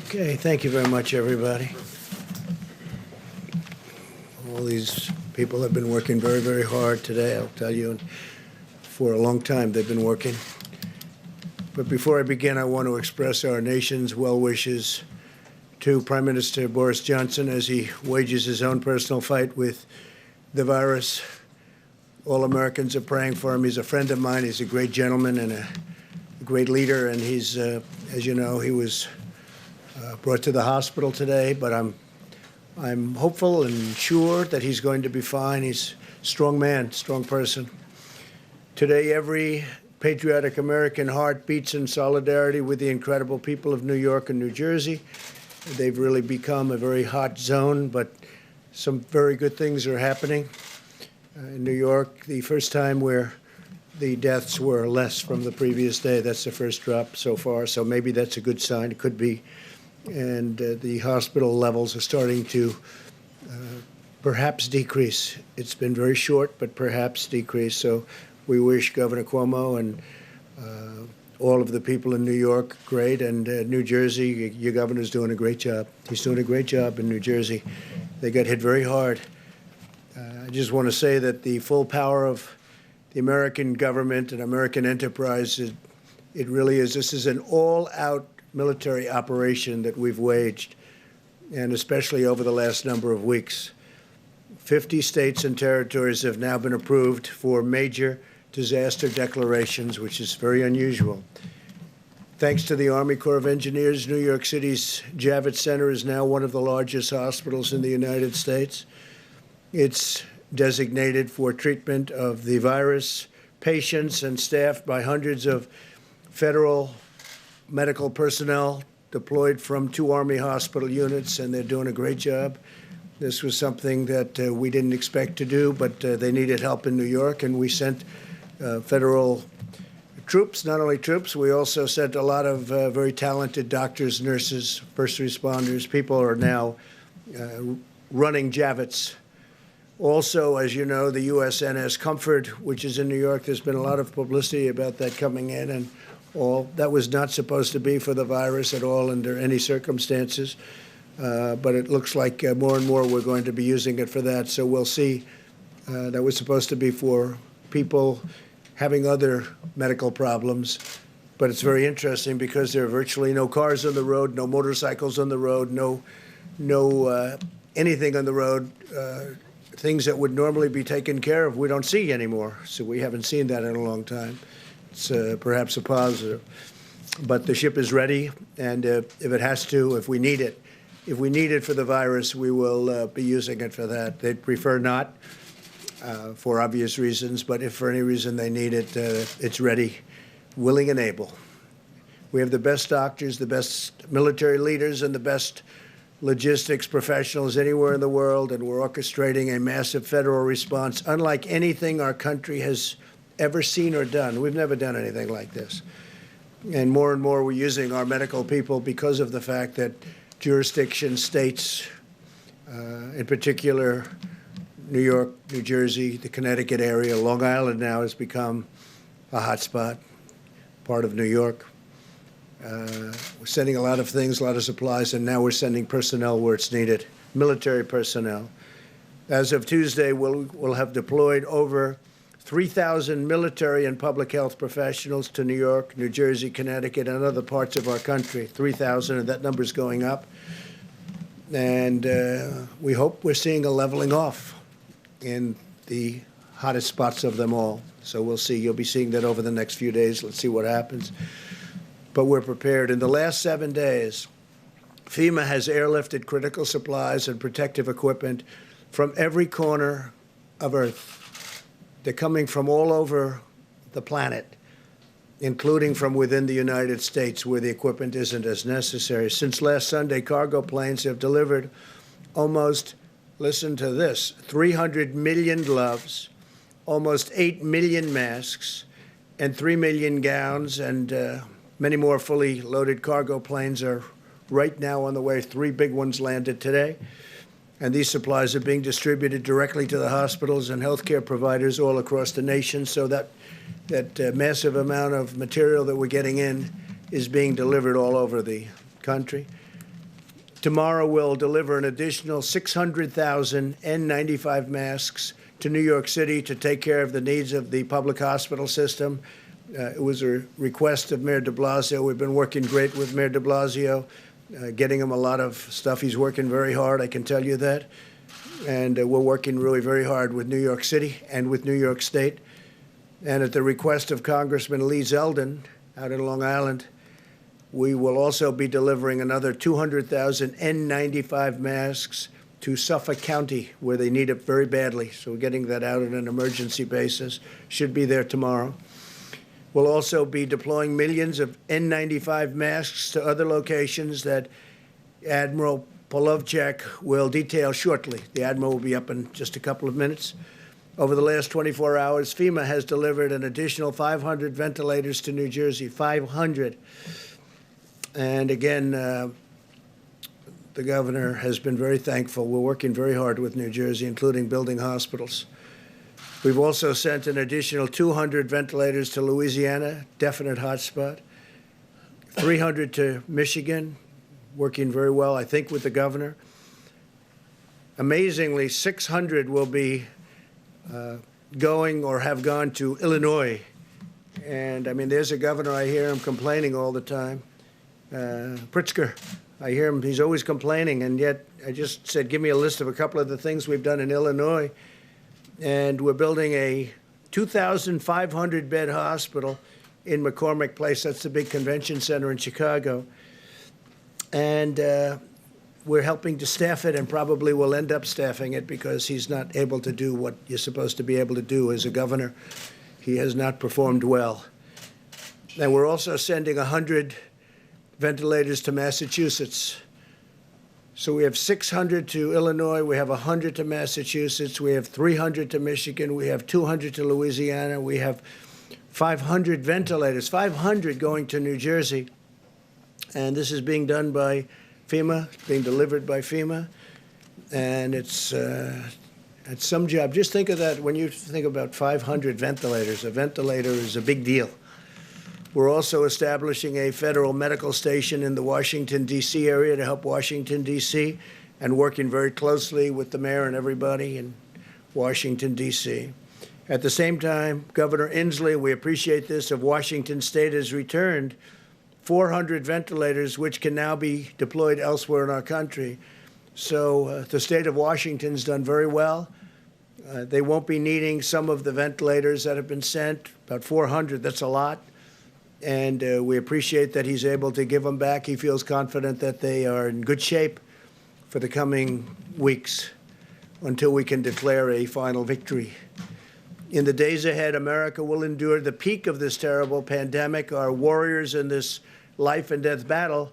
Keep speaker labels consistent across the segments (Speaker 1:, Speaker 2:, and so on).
Speaker 1: Okay, thank you very much, everybody. All these people have been working very, very hard today. I'll tell you, for a long time they've been working. But before I begin, I want to express our nation's well wishes to Prime Minister Boris Johnson as he wages his own personal fight with the virus. All Americans are praying for him. He's a friend of mine. He's a great gentleman and a great leader. And he's, as you know, he was brought to the hospital today. But I'm hopeful and sure that he's going to be fine. He's a strong man, strong person. Today, every patriotic American heart beats in solidarity with the incredible people of New York and New Jersey. They've really become a very hot zone, but some very good things are happening. In New York, the first time where the deaths were less from the previous day. That's the first drop so far, so maybe that's a good sign. It could be. And the hospital levels are starting to perhaps decrease. It's been very short, but perhaps decrease. So we wish Governor Cuomo and all of the people in New York great, and New Jersey, your governor's doing a great job. He's doing a great job in New Jersey. They got hit very hard. I just want to say that the full power of the American government and American enterprise, it really is. This is an all-out military operation that we've waged, and especially over the last number of weeks. 50 states and territories have now been approved for major disaster declarations, which is very unusual. Thanks to the Army Corps of Engineers, New York City's Javits Center is now one of the largest hospitals in the United States. It's designated for treatment of the virus, patients, and staffed by hundreds of federal medical personnel deployed from 2 Army hospital units, and they're doing a great job. This was something that we didn't expect to do, but they needed help in New York, and we sent federal troops. Not only troops, we also sent a lot of very talented doctors, nurses, first responders. People are now running Javits. Also, as you know, the USNS Comfort, which is in New York, there's been a lot of publicity about that coming in, and all that was not supposed to be for the virus at all under any circumstances. But it looks like more and more we're going to be using it for that. So we'll see. That was supposed to be for people having other medical problems. But it's very interesting because there are virtually no cars on the road, no motorcycles on the road, no anything on the road. Things that would normally be taken care of, we don't see anymore. So we haven't seen that in a long time. It's perhaps a positive. But the ship is ready, and if it has to, if we need it for the virus, we will be using it for that. They'd prefer not, for obvious reasons, but if for any reason they need it, it's ready, willing and able. We have the best doctors, the best military leaders, and the best logistics professionals anywhere in the world, and we're orchestrating a massive federal response, unlike anything our country has ever seen or done. We've never done anything like this. And more we're using our medical people because of the fact that jurisdictions, states, in particular, New York, New Jersey, the Connecticut area, Long Island now has become a hot spot, part of New York. We're sending a lot of things, a lot of supplies, and now we're sending personnel where it's needed, military personnel. As of Tuesday, we'll have deployed over 3,000 military and public health professionals to New York, New Jersey, Connecticut, and other parts of our country. 3,000, and that number's going up. And we hope we're seeing a leveling off in the hottest spots of them all. So we'll see. You'll be seeing that over the next few days. Let's see what happens. But we're prepared. In the last 7 days, FEMA has airlifted critical supplies and protective equipment from every corner of Earth. They're coming from all over the planet, including from within the United States, where the equipment isn't as necessary. Since last Sunday, cargo planes have delivered almost, listen to this, 300 million gloves, almost 8 million masks, and 3 million gowns, and many more fully loaded cargo planes are right now on the way. 3 big ones landed today. And these supplies are being distributed directly to the hospitals and healthcare providers all across the nation, so that massive amount of material that we're getting in is being delivered all over the country. Tomorrow, we'll deliver an additional 600,000 N95 masks to New York City to take care of the needs of the public hospital system. It was a request of Mayor de Blasio. We've been working great with Mayor de Blasio, getting him a lot of stuff. He's working very hard, I can tell you that. And we're working really very hard with New York City and with New York State. And at the request of Congressman Lee Zeldin out in Long Island, we will also be delivering another 200,000 N95 masks to Suffolk County, where they need it very badly. So we're getting that out on an emergency basis. Should be there tomorrow. We'll also be deploying millions of N95 masks to other locations that Admiral Polovchak will detail shortly. The Admiral will be up in just a couple of minutes. Over the last 24 hours, FEMA has delivered an additional 500 ventilators to New Jersey, 500. And again, the governor has been very thankful. We're working very hard with New Jersey, including building hospitals. We've also sent an additional 200 ventilators to Louisiana, definite hotspot, 300 to Michigan, working very well, I think, with the governor. Amazingly, 600 will be going or have gone to Illinois. And, I mean, there's a governor, I hear him complaining all the time. Pritzker, I hear him, he's always complaining, and yet I just said, give me a list of a couple of the things we've done in Illinois. And we're building a 2,500-bed hospital in McCormick Place. That's the big convention center in Chicago. And we're helping to staff it, and probably will end up staffing it because he's not able to do what you're supposed to be able to do as a governor. He has not performed well. And we're also sending 100 ventilators to Massachusetts. So we have 600 to Illinois, we have 100 to Massachusetts, we have 300 to Michigan, we have 200 to Louisiana, we have 500 ventilators, 500 going to New Jersey. And this is being done by FEMA, being delivered by FEMA. And it's some job. Just think of that when you think about 500 ventilators. A ventilator is a big deal. We're also establishing a federal medical station in the Washington, D.C. area to help Washington, D.C., and working very closely with the mayor and everybody in Washington, D.C. At the same time, Governor Inslee, we appreciate this, of Washington State has returned 400 ventilators, which can now be deployed elsewhere in our country. So the state of Washington's done very well. They won't be needing some of the ventilators that have been sent, about 400, that's a lot. And we appreciate that he's able to give them back. He feels confident that they are in good shape for the coming weeks until we can declare a final victory. In the days ahead, America will endure the peak of this terrible pandemic. Our warriors in this life and death battle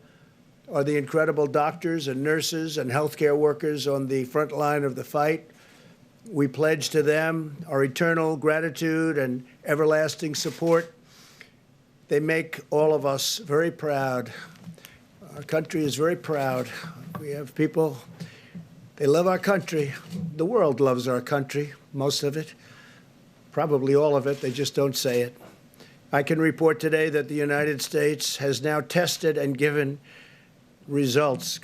Speaker 1: are the incredible doctors and nurses and healthcare workers on the front line of the fight. We pledge to them our eternal gratitude and everlasting support. They make all of us very proud. Our country is very proud. We have people, they love our country. The world loves our country, most of it, probably all of it. They just don't say it. I can report today that the United States has now tested and gotten results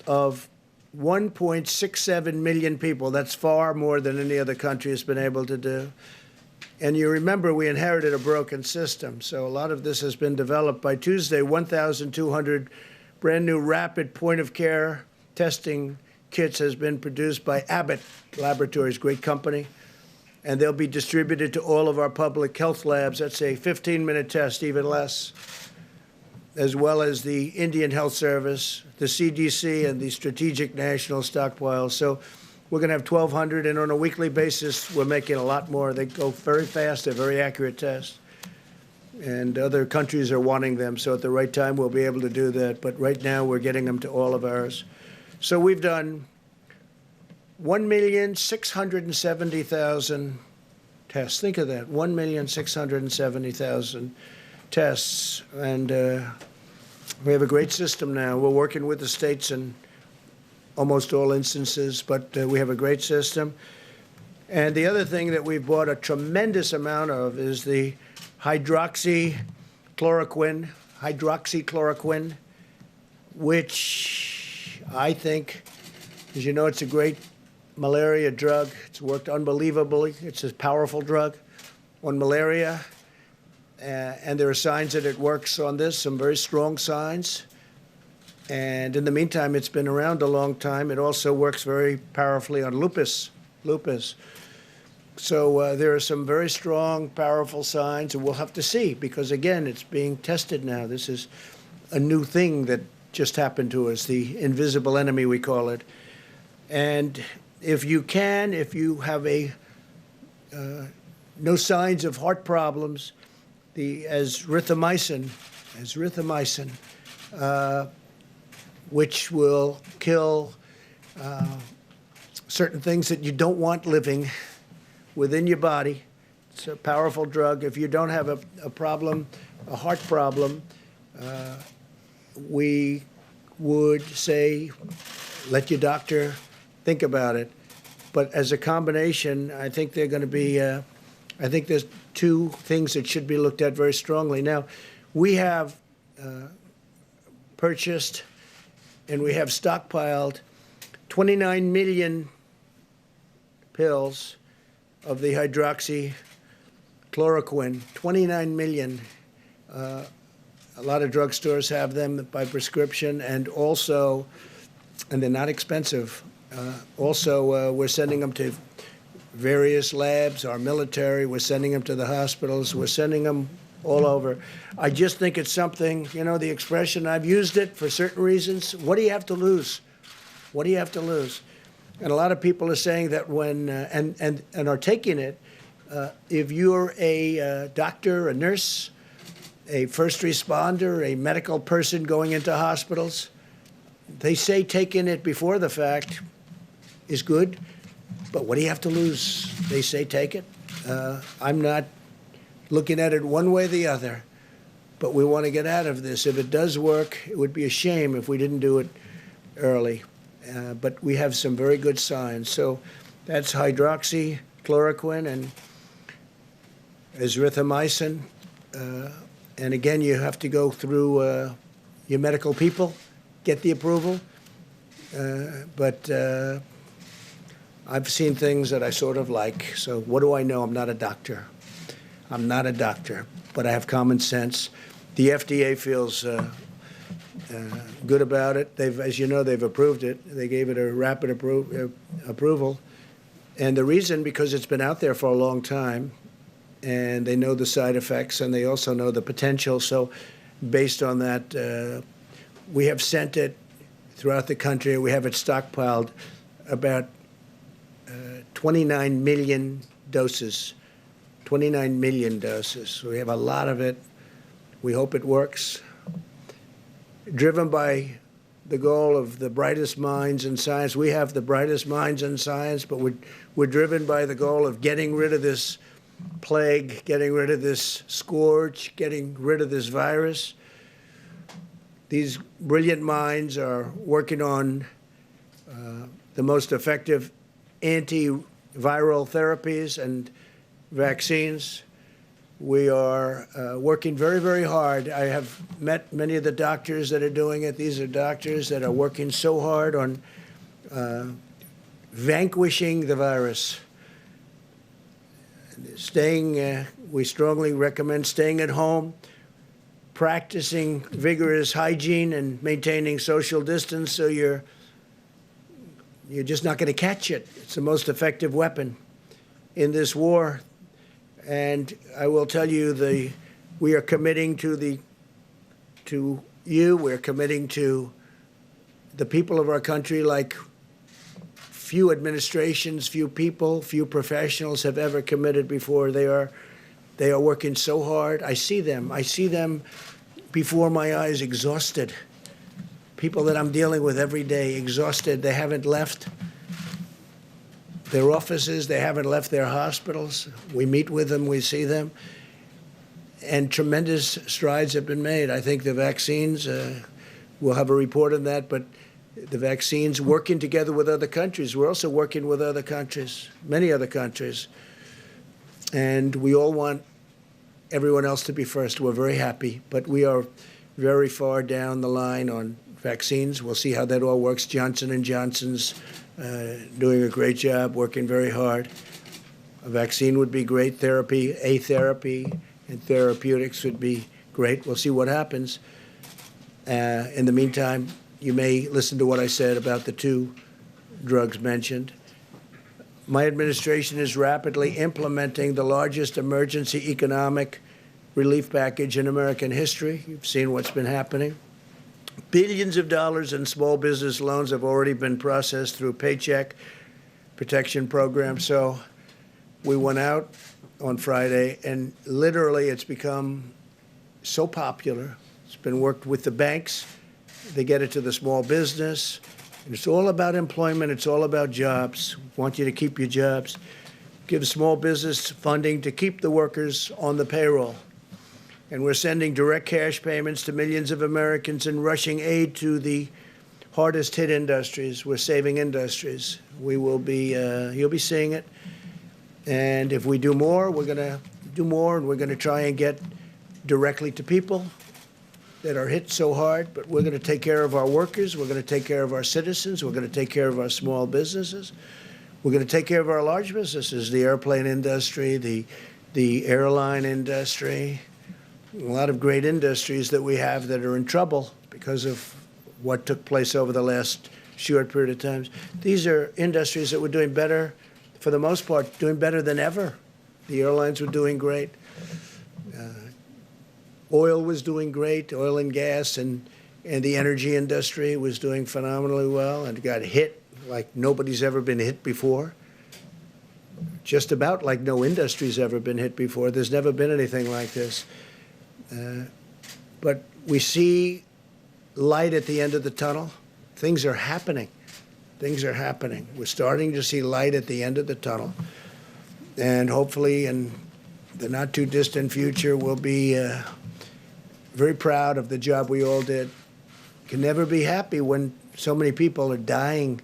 Speaker 1: of 1.67 million people. That's far more than any other country has been able to do. And you remember we inherited a broken system, so a lot of this has been developed. By Tuesday, 1,200 brand new rapid point-of-care testing kits has been produced by Abbott Laboratories, great company, and they'll be distributed to all of our public health labs. That's a 15-minute test, even less, as well as the Indian Health Service, the CDC, and the Strategic National Stockpile. So we're going to have 1,200, and on a weekly basis, we're making a lot more. They go very fast. They're very accurate tests. And other countries are wanting them, so at the right time, we'll be able to do that. But right now, we're getting them to all of ours. So we've done 1,670,000 tests. Think of that, 1,670,000 tests. And we have a great system now. We're working with the states in almost all instances, but we have a great system. And the other thing that we've bought a tremendous amount of is the hydroxychloroquine, which I think, as you know, it's a great malaria drug. It's worked unbelievably. It's a powerful drug on malaria. And there are signs that it works on this, some very strong signs. And in the meantime, it's been around a long time. It also works very powerfully on lupus. So there are some very strong, powerful signs, and we'll have to see, because, again, it's being tested now. This is a new thing that just happened to us, the invisible enemy, we call it. And if you have no signs of heart problems, the azithromycin, which will kill certain things that you don't want living within your body. It's a powerful drug. If you don't have a problem, a heart problem, we would say let your doctor think about it. But as a combination, I think they're going to be, I think there's two things that should be looked at very strongly. Now, we have purchased and we have stockpiled 29 million pills of the hydroxychloroquine, 29 million. A lot of drugstores have them by prescription, and also, and they're not expensive. Also, we're sending them to various labs, our military, we're sending them to the hospitals, we're sending them all over. I just think it's something, you know, the expression, I've used it for certain reasons. What do you have to lose? What do you have to lose? And a lot of people are saying that when, and are taking it, if you're a doctor, a nurse, a first responder, a medical person going into hospitals, they say taking it before the fact is good, but what do you have to lose? They say take it. I'm not looking at it one way or the other, but we want to get out of this. If it does work, it would be a shame if we didn't do it early. But we have some very good signs. So that's hydroxychloroquine and azithromycin. And again, you have to go through your medical people, get the approval. But I've seen things that I sort of like. So what do I know? I'm not a doctor. I'm not a doctor, but I have common sense. The FDA feels good about it. As you know, they've approved it. They gave it a rapid approval. And the reason, because it's been out there for a long time, and they know the side effects, and they also know the potential. So based on that, we have sent it throughout the country. We have it stockpiled, about 29 million doses. 29 million doses. So we have a lot of it. We hope it works. Driven by the goal of the brightest minds in science. We have the brightest minds in science, but we're driven by the goal of getting rid of this plague, getting rid of this scourge, getting rid of this virus. These brilliant minds are working on the most effective antiviral therapies and vaccines. We are working very, very hard. I have met many of the doctors that are doing it. These are doctors that are working so hard on vanquishing the virus. We strongly recommend staying at home, practicing vigorous hygiene and maintaining social distance, so you're just not going to catch it. It's the most effective weapon in this war. And I will tell you, we are committing to you, we're committing to the people of our country like few administrations, few people, few professionals have ever committed before. They are working so hard. I see them before my eyes, exhausted. People that I'm dealing with every day, exhausted. They haven't left their offices. They haven't left their hospitals. We meet with them. We see them. And tremendous strides have been made. I think the vaccines, we'll have a report on that, but the vaccines, working together with other countries. We're also working with other countries, many other countries. And we all want everyone else to be first. We're very happy, but we are very far down the line on vaccines. We'll see how that all works. Johnson & Johnson's doing a great job, working very hard. A vaccine would be great. Therapy and therapeutics would be great. We'll see what happens. In the meantime, you may listen to what I said about the two drugs mentioned. My administration is rapidly implementing the largest emergency economic relief package in American history. You've seen what's been happening. Billions of dollars in small business loans have already been processed through Paycheck Protection Program. So we went out on Friday, and literally it's become so popular. It's been worked with the banks. They get it to the small business. And it's all about employment. It's all about jobs. We want you to keep your jobs. Give small business funding to keep the workers on the payroll. And we're sending direct cash payments to millions of Americans and rushing aid to the hardest hit industries. We're saving industries. We will be, you'll be seeing it. And if we do more, we're going to do more, and we're going to try and get directly to people that are hit so hard. But we're going to take care of our workers. We're going to take care of our citizens. We're going to take care of our small businesses. We're going to take care of our large businesses, the airplane industry, the airline industry, a lot of great industries that we have that are in trouble because of what took place over the last short period of time. These are industries that were doing better, for the most part, doing better than ever. The airlines were doing great. Oil was doing great, oil and gas, and the energy industry was doing phenomenally well and got hit like nobody's ever been hit before. Just about like no industry's ever been hit before. There's never been anything like this. But we see light at the end of the tunnel. Things are happening. Things are happening. We're starting to see light at the end of the tunnel. And hopefully in the not too distant future, we'll be very proud of the job we all did. Can never be happy when so many people are dying,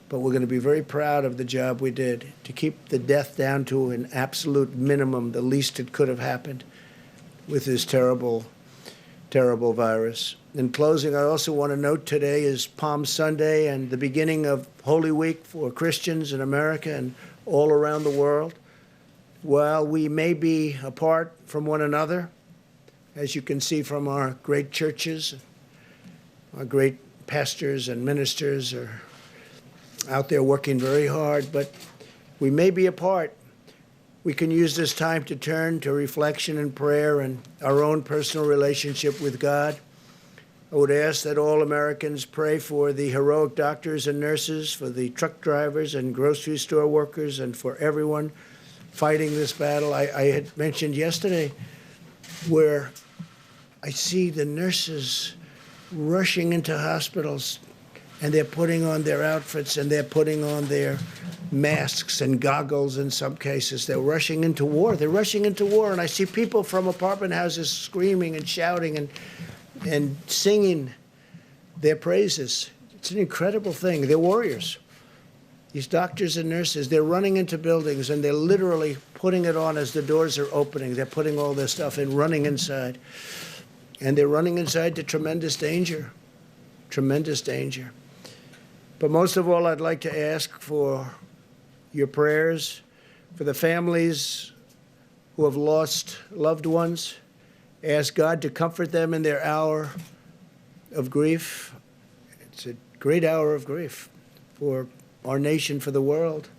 Speaker 1: but we're going to be very proud of the job we did to keep the death down to an absolute minimum, the least it could have happened with this terrible, terrible virus. In closing, I also want to note today is Palm Sunday and the beginning of Holy Week for Christians in America and all around the world. While we may be apart from one another, as you can see from our great churches, our great pastors and ministers are out there working very hard, but we may be apart. We can use this time to turn to reflection and prayer and our own personal relationship with God. I would ask that all Americans pray for the heroic doctors and nurses, for the truck drivers and grocery store workers, and for everyone fighting this battle. I had mentioned yesterday where I see the nurses rushing into hospitals, and they're putting on their outfits and they're putting on their masks and goggles in some cases. They're rushing into war. They're rushing into war. And I see people from apartment houses screaming and shouting and singing their praises. It's an incredible thing. They're warriors. These doctors and nurses, they're running into buildings and they're literally putting it on as the doors are opening. They're putting all their stuff in, running inside. And they're running inside to tremendous danger, tremendous danger. But most of all, I'd like to ask for your prayers for the families who have lost loved ones. Ask God to comfort them in their hour of grief. It's a great hour of grief for our nation, for the world.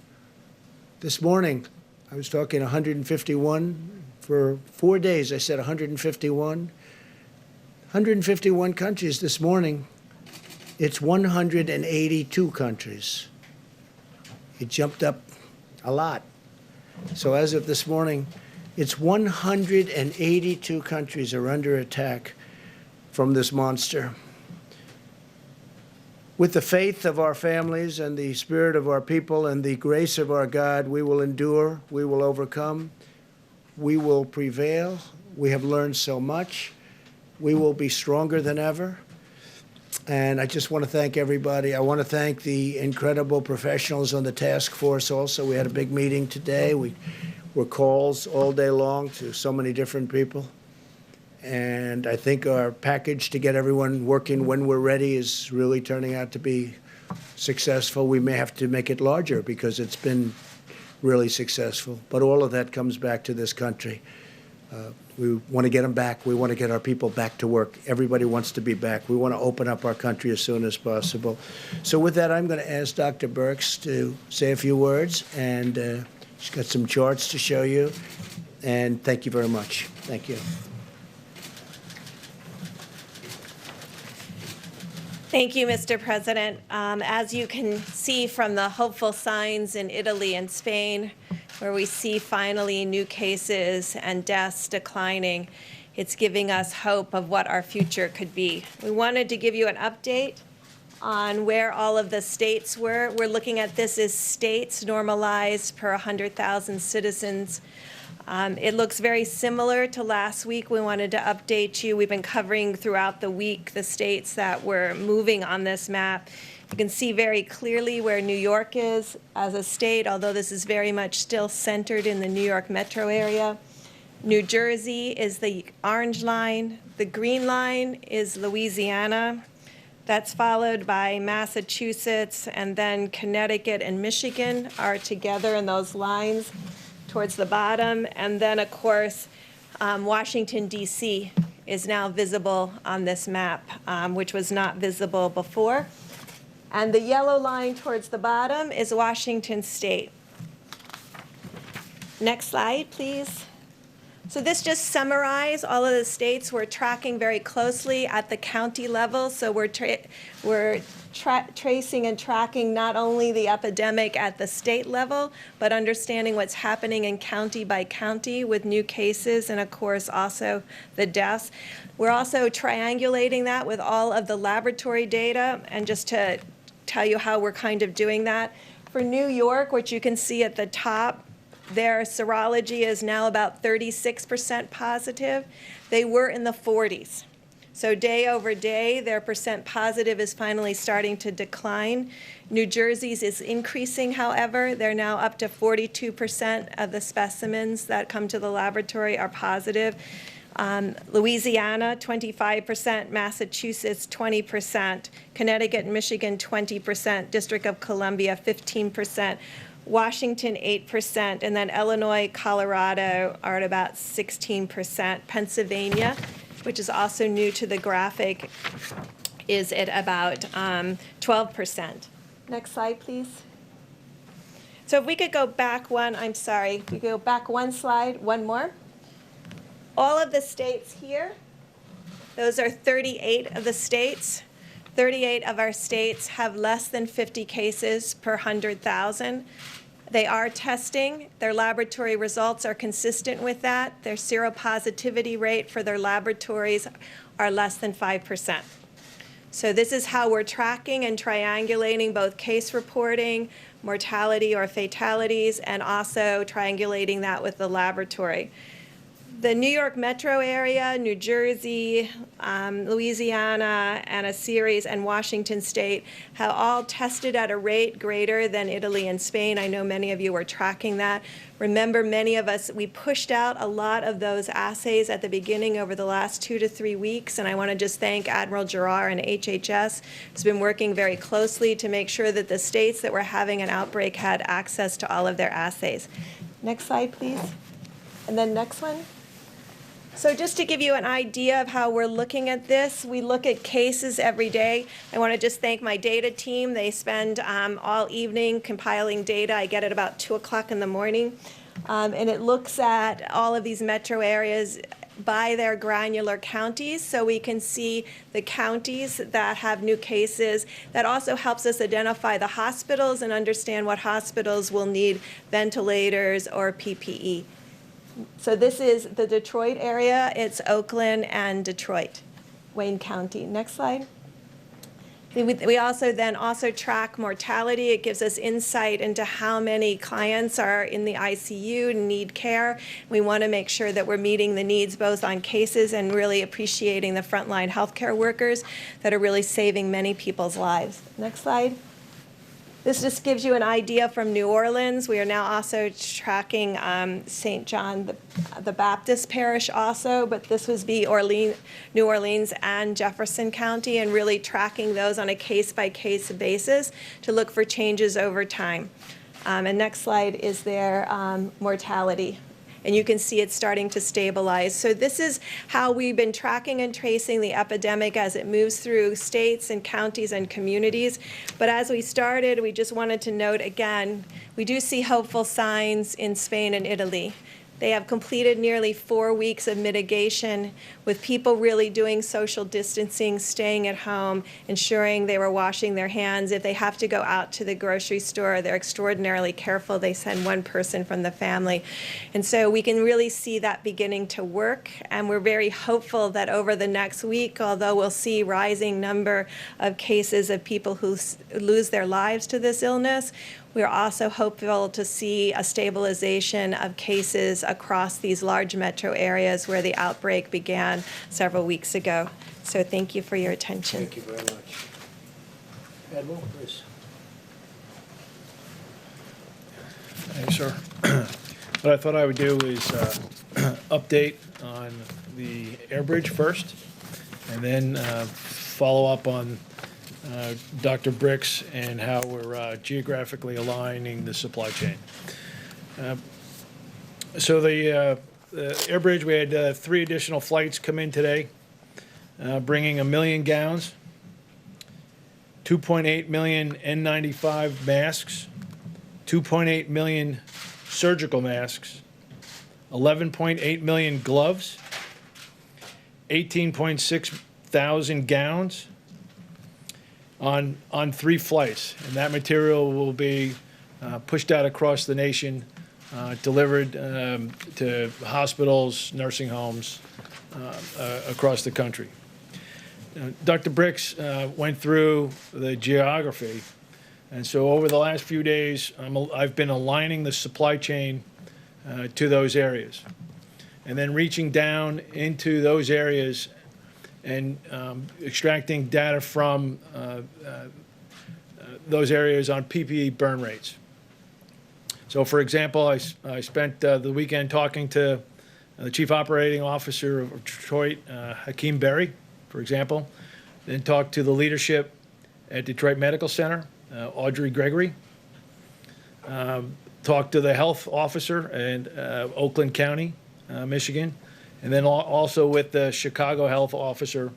Speaker 1: This morning, I was talking 151. For 4 days, I said 151. 151 countries this morning. It's 182 countries. It jumped up a lot. So as of this morning, it's 182 countries are under attack from this monster. With the faith of our families and the spirit of our people and the grace of our God, we will endure, we will overcome, we will prevail. We have learned so much. We will be stronger than ever. And I just want to thank everybody. I want to thank the incredible professionals on the task force also. We had a big meeting today. We were calls all day long to so many different people. And I think our package to get everyone working when we're ready is really turning out to be successful. We may have to make it larger because it's been really successful. But all of that comes back to this country. We want to get them back. We want to get our people back to work. Everybody wants to be back. We want to open up our country as soon as possible. So with that, I'm going to ask Dr. Birx to say a few words. And she's got some charts to show you. And thank you very much. Thank you.
Speaker 2: Thank you, Mr. President. As you can see from the hopeful signs in Italy and Spain, where we see finally new cases and deaths declining, it's giving us hope of what our future could be. We wanted to give you an update on where all of the states were. We're looking at this as states normalized per 100,000 citizens. It looks very similar to last week. We wanted to update you. We've been covering throughout the week the states that were moving on this map. You can see very clearly where New York is as a state, although this is very much still centered in the New York metro area. New Jersey is the orange line. The green line is Louisiana. That's followed by Massachusetts, and then Connecticut and Michigan are together in those lines towards the bottom. And then, of course, Washington, D.C. is now visible on this map, which was not visible before. And the yellow line towards the bottom is Washington State. Next slide, please. So this just summarizes all of the states we're tracking very closely at the county level. So we're tracing and tracking not only the epidemic at the state level, but understanding what's happening in county by county with new cases and, of course, also the deaths. We're also triangulating that with all of the laboratory data. And just to tell you how we're kind of doing that, for New York, which you can see at the top, their serology is now about 36% positive. They were in the 40s. So day over day, their percent positive is finally starting to decline. New Jersey's is increasing, however. They're now up to 42% of the specimens that come to the laboratory are positive. Louisiana, 25%, Massachusetts, 20%, Connecticut and Michigan, 20%, District of Columbia, 15%. Washington, 8%, and then Illinois, Colorado are at about 16%. Pennsylvania, which is also new to the graphic, is at about 12%. Next slide, please. So if we could go back one, I'm sorry, we could go back one slide, one more. All of the states here, those are 38 of the states. 38 of our states have less than 50 cases per 100,000. They are testing. Their laboratory results are consistent with that. Their seropositivity rate for their laboratories are less than 5%. So this is how we're tracking and triangulating both case reporting, mortality or fatalities, and also triangulating that with the laboratory. The New York metro area, New Jersey, Louisiana, and a series, and Washington State have all tested at a rate greater than Italy and Spain. I know many of you are tracking that. Remember, many of us, we pushed out a lot of those assays at the beginning over the last 2 to 3 weeks, and I want to just thank Admiral Giroir and HHS, who's been working very closely to make sure that the states that were having an outbreak had access to all of their assays. Next slide, please. And then next one. So just to give you an idea of how we're looking at this, we look at cases every day. I want to just thank my data team. They spend all evening compiling data. I get it about 2 o'clock in the morning. And it looks at all of these metro areas by their granular counties, so we can see the counties that have new cases. That also helps us identify the hospitals and understand what hospitals will need ventilators or PPE. So this is the Detroit area. It's Oakland and Detroit, Wayne County. Next slide. We also then track mortality. It gives us insight into how many clients are in the ICU and need care. We want to make sure that we're meeting the needs both on cases and really appreciating the frontline healthcare workers that are really saving many people's lives. Next slide. This just gives you an idea from New Orleans. We are now also tracking St. John the Baptist Parish also, but this was New Orleans and Jefferson County, and really tracking those on a case-by-case basis to look for changes over time. And next slide is their mortality. And you can see it's starting to stabilize. So this is how we've been tracking and tracing the epidemic as it moves through states and counties and communities. But as we started, we just wanted to note again, we do see hopeful signs in Spain and Italy. They have completed nearly 4 weeks of mitigation with people really doing social distancing, staying at home, ensuring they were washing their hands. If they have to go out to the grocery store, they're extraordinarily careful. They send one person from the family. And so we can really see that beginning to work. And we're very hopeful that over the next week, although we'll see rising number of cases of people who lose their lives to this illness, we're also hopeful to see a stabilization of cases across these large metro areas where the outbreak began several weeks ago. So thank you for your attention.
Speaker 1: Thank you very much. Admiral, please.
Speaker 3: Thanks, sir. What I thought I would do is update on the air bridge first, and then follow up on Dr. Bricks and how we're geographically aligning the supply chain. So the air bridge, we had 3 additional flights come in today, bringing 1 million gowns, 2.8 million N95 masks, 2.8 million surgical masks, 11.8 million gloves, 18.6 thousand gowns, on 3 flights, and that material will be pushed out across the nation, delivered to hospitals, nursing homes across the country. Dr. Bricks went through the geography, and so over the last few days, I've been aligning the supply chain to those areas, and then reaching down into those areas and extracting data from those areas on PPE burn rates. So, for example, I spent the weekend talking to the Chief Operating Officer of Detroit, Hakeem Berry, for example, then talked to the leadership at Detroit Medical Center, Audrey Gregory, talked to the health officer in Oakland County, Michigan, and then also with the Chicago health officer,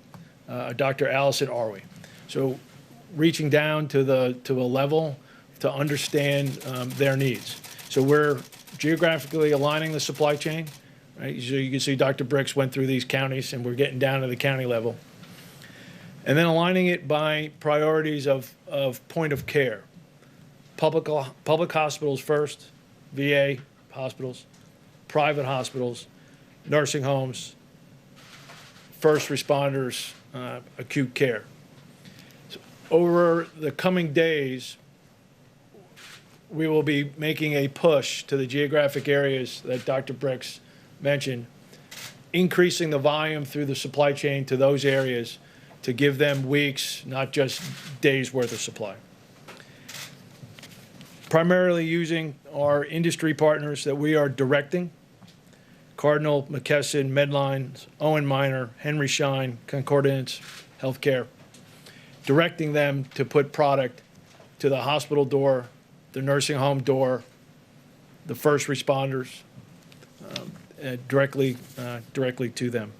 Speaker 3: Dr. Allison Arway. So reaching down to a level to understand their needs. So we're geographically aligning the supply chain, right? So you can see Dr. Bricks went through these counties, and we're getting down to the county level. And then aligning it by priorities of point of care. Public hospitals first, VA hospitals, private hospitals, nursing homes, first responders, acute care. So over the coming days, we will be making a push to the geographic areas that Dr. Bricks mentioned, increasing the volume through the supply chain to those areas to give them weeks, not just days worth of supply. Primarily using our industry partners that we are directing: Cardinal, McKesson, Medline, Owen Minor, Henry Schein, Concordance Healthcare, directing them to put product to the hospital door, the nursing home door, the first responders, directly to them.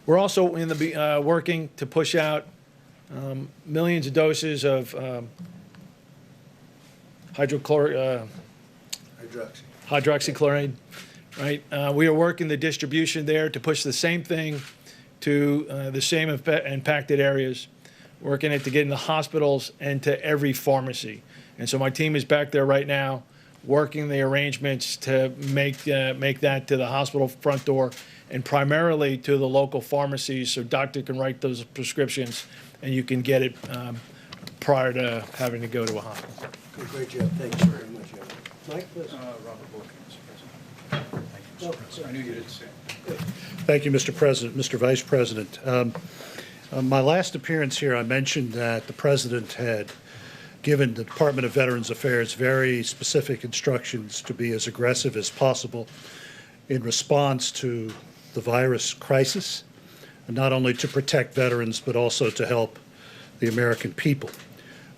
Speaker 3: We're also working to push out millions of doses of hydroxychloroquine. Right, we are working the distribution there to push the same thing to the same impacted areas, working it to get in the hospitals and to every pharmacy. And so my team is back there right now, working the arrangements to make that to the hospital front door and primarily to the local pharmacies, so doctor can write those prescriptions and you can get it prior to having to go to a hospital.
Speaker 1: Good, great job. Thanks very much, Evan. Mike, please.
Speaker 4: Robert Bork, Mr. President. Thank you, Mr. President. I knew you didn't say it.
Speaker 5: Thank you, Mr. President, Mr. Vice President. My last appearance here, I mentioned that the President had given the Department of Veterans Affairs very specific instructions to be as aggressive as possible in response to the virus crisis, and not only to protect veterans, but also to help the American people.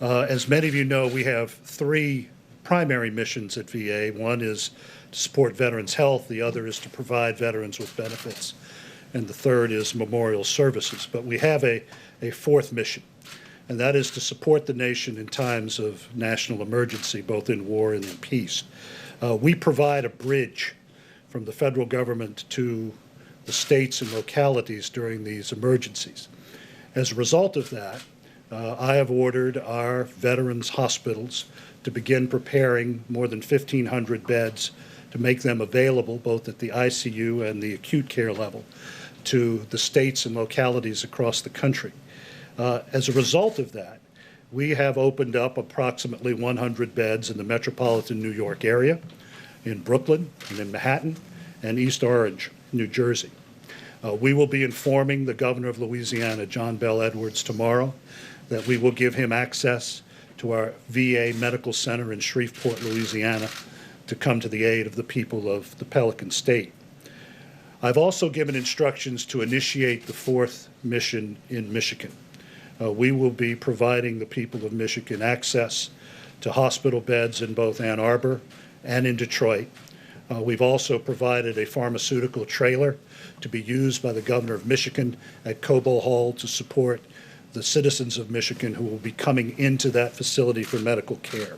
Speaker 5: As many of you know, we have three primary missions at VA. One is to support veterans' health, the other is to provide veterans with benefits, and the third is memorial services. But we have a fourth mission, and that is to support the nation in times of national emergency, both in war and in peace. We provide a bridge from the federal government to the states and localities during these emergencies. As a result of that, I have ordered our veterans' hospitals to begin preparing more than 1,500 beds to make them available both at the ICU and the acute care level to the states and localities across the country. As a result of that, we have opened up approximately 100 beds in the metropolitan New York area, in Brooklyn, and in Manhattan, and East Orange, New Jersey. We will be informing the governor of Louisiana, John Bel Edwards, tomorrow that we will give him access to our VA Medical Center in Shreveport, Louisiana, to come to the aid of the people of the Pelican State. I've also given instructions to initiate the fourth mission in Michigan. We will be providing the people of Michigan access to hospital beds in both Ann Arbor and in Detroit. We've also provided a pharmaceutical trailer to be used by the governor of Michigan at Cobo Hall to support the citizens of Michigan who will be coming into that facility for medical care.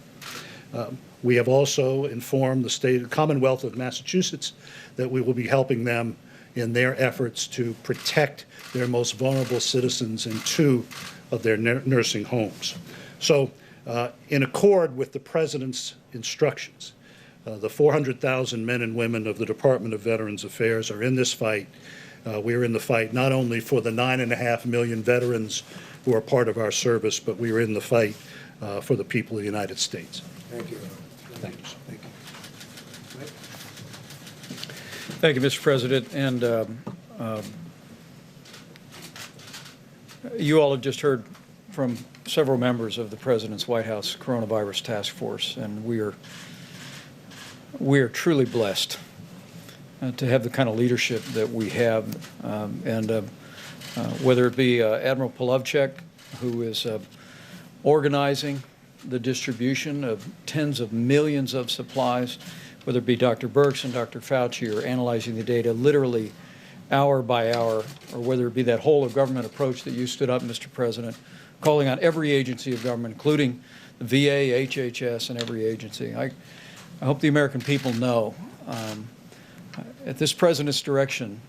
Speaker 5: We have also informed the Commonwealth of Massachusetts that we will be helping them in their efforts to protect their most vulnerable citizens in 2 of their nursing homes. So, in accord with the President's instructions, the 400,000 men and women of the Department of Veterans Affairs are in this fight. We are in the fight not only for the 9.5 million veterans who are part of our service, but we are in the fight for the people of the United States.
Speaker 1: Thank you.
Speaker 5: Thank you.
Speaker 1: Thank you.
Speaker 4: Thank you, Mr. President. And you all have just heard from several members of the President's White House Coronavirus Task Force, and we are truly blessed to have the kind of leadership that we have, whether it be Admiral Polovchek, who is organizing the distribution of tens of millions of supplies, whether it be Dr. Birx and Dr. Fauci, or analyzing the data literally hour by hour, or whether it be that whole of government approach that you stood up, Mr. President, calling on every agency of government, including the VA, HHS, and every agency. I hope the American people know, at this President's direction,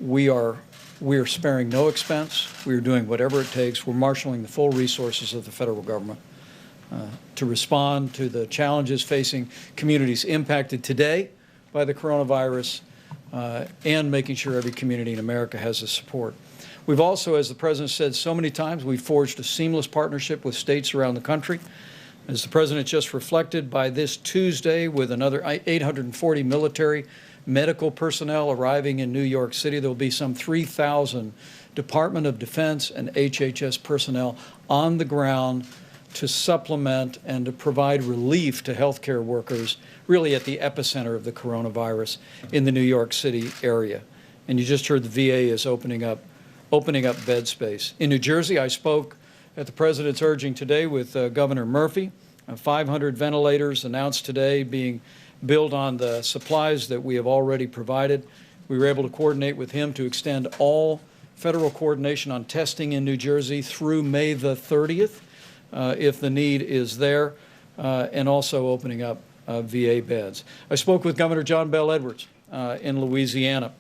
Speaker 4: we are sparing no expense. We are doing whatever it takes. We're marshaling the full resources of the federal government to respond to the challenges facing communities impacted today by the coronavirus, and making sure every community in America has the support. We've also, as the President said so many times, we've forged a seamless partnership with states around the country. As the President just reflected, by this Tuesday, with another 840 military medical personnel arriving in New York City, there will be some 3,000 Department of Defense and HHS personnel on the ground to supplement and to provide relief to healthcare workers, really at the epicenter of the coronavirus in the New York City area. And you just heard the VA is opening up bed space. In New Jersey, I spoke at the President's urging today with Governor Murphy. 500 ventilators announced today being built on the supplies that we have already provided. We were able to coordinate with him to extend all federal coordination on testing in New Jersey through May the 30th, if the need is there, and also opening up VA beds. I spoke with Governor John Bel Edwards in Louisiana,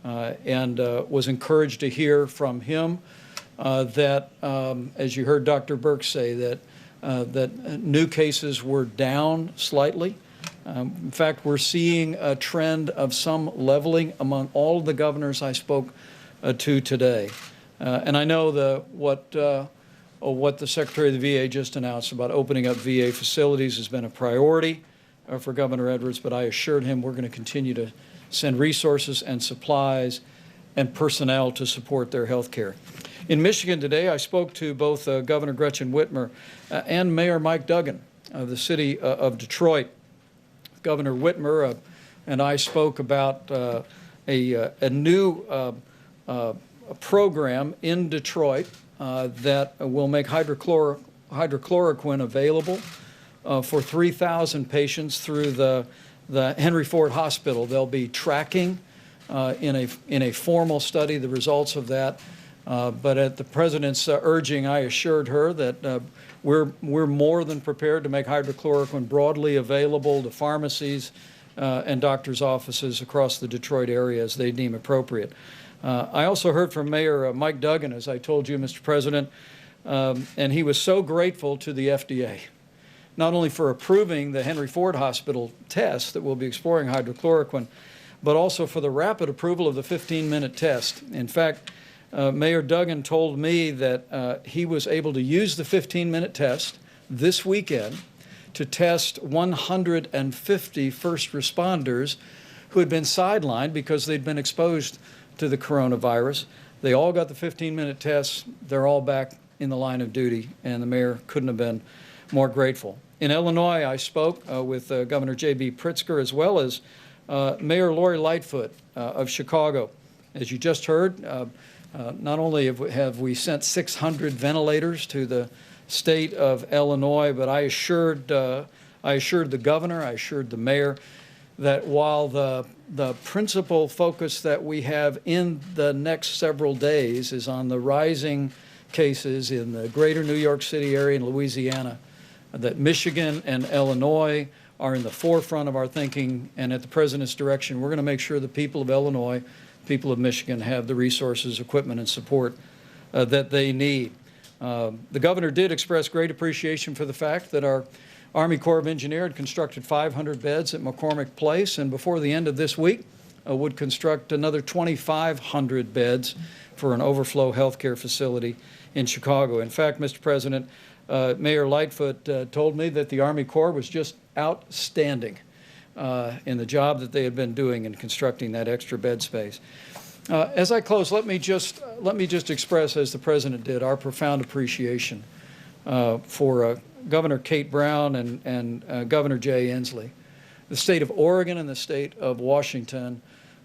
Speaker 4: and was encouraged to hear from him that, as you heard Dr. Birx say, that new cases were down slightly. In fact, we're seeing a trend of some leveling among all of the governors I spoke to today. And I know what the Secretary of the VA just announced about opening up VA facilities has been a priority for Governor Edwards, but I assured him we're going to continue to send resources and supplies and personnel to support their health care. In Michigan today, I spoke to both Governor Gretchen Whitmer and Mayor Mike Duggan of the city of Detroit. Governor Whitmer and I spoke about a new program in Detroit that will make hydrochloroquine available for 3,000 patients through the Henry Ford Hospital. They'll be tracking in a formal study the results of that. But at the President's urging, I assured her that we're more than prepared to make hydrochloroquine broadly available to pharmacies and doctors' offices across the Detroit area as they deem appropriate. I also heard from Mayor Mike Duggan, as I told you, Mr. President, and he was so grateful to the FDA, not only for approving the Henry Ford Hospital test that will be exploring hydrochloroquine, but also for the rapid approval of the 15-minute test. In fact, Mayor Duggan told me that he was able to use the 15-minute test this weekend to test 150 first responders who had been sidelined because they'd been exposed to the coronavirus. They all got the 15-minute tests. They're all back in the line of duty, and the mayor couldn't have been more grateful. In Illinois, I spoke with Governor J.B. Pritzker as well as Mayor Lori Lightfoot of Chicago. As you just heard, not only have we sent 600 ventilators to the state of Illinois, but I assured the governor, I assured the mayor that while the principal focus that we have in the next several days is on the rising cases in the greater New York City area and Louisiana, that Michigan and Illinois are in the forefront of our thinking, and at the President's direction, we're going to make sure the people of Illinois, people of Michigan have the resources, equipment, and support that they need. The governor did express great appreciation for the fact that our Army Corps of Engineers had constructed 500 beds at McCormick Place, and before the end of this week would construct another 2,500 beds for an overflow healthcare facility in Chicago. In fact, Mr. President, Mayor Lightfoot told me that the Army Corps was just outstanding in the job that they had been doing in constructing that extra bed space. As I close, let me just express, as the President did, our profound appreciation for Governor Kate Brown and Governor Jay Inslee. The state of Oregon and the state of Washington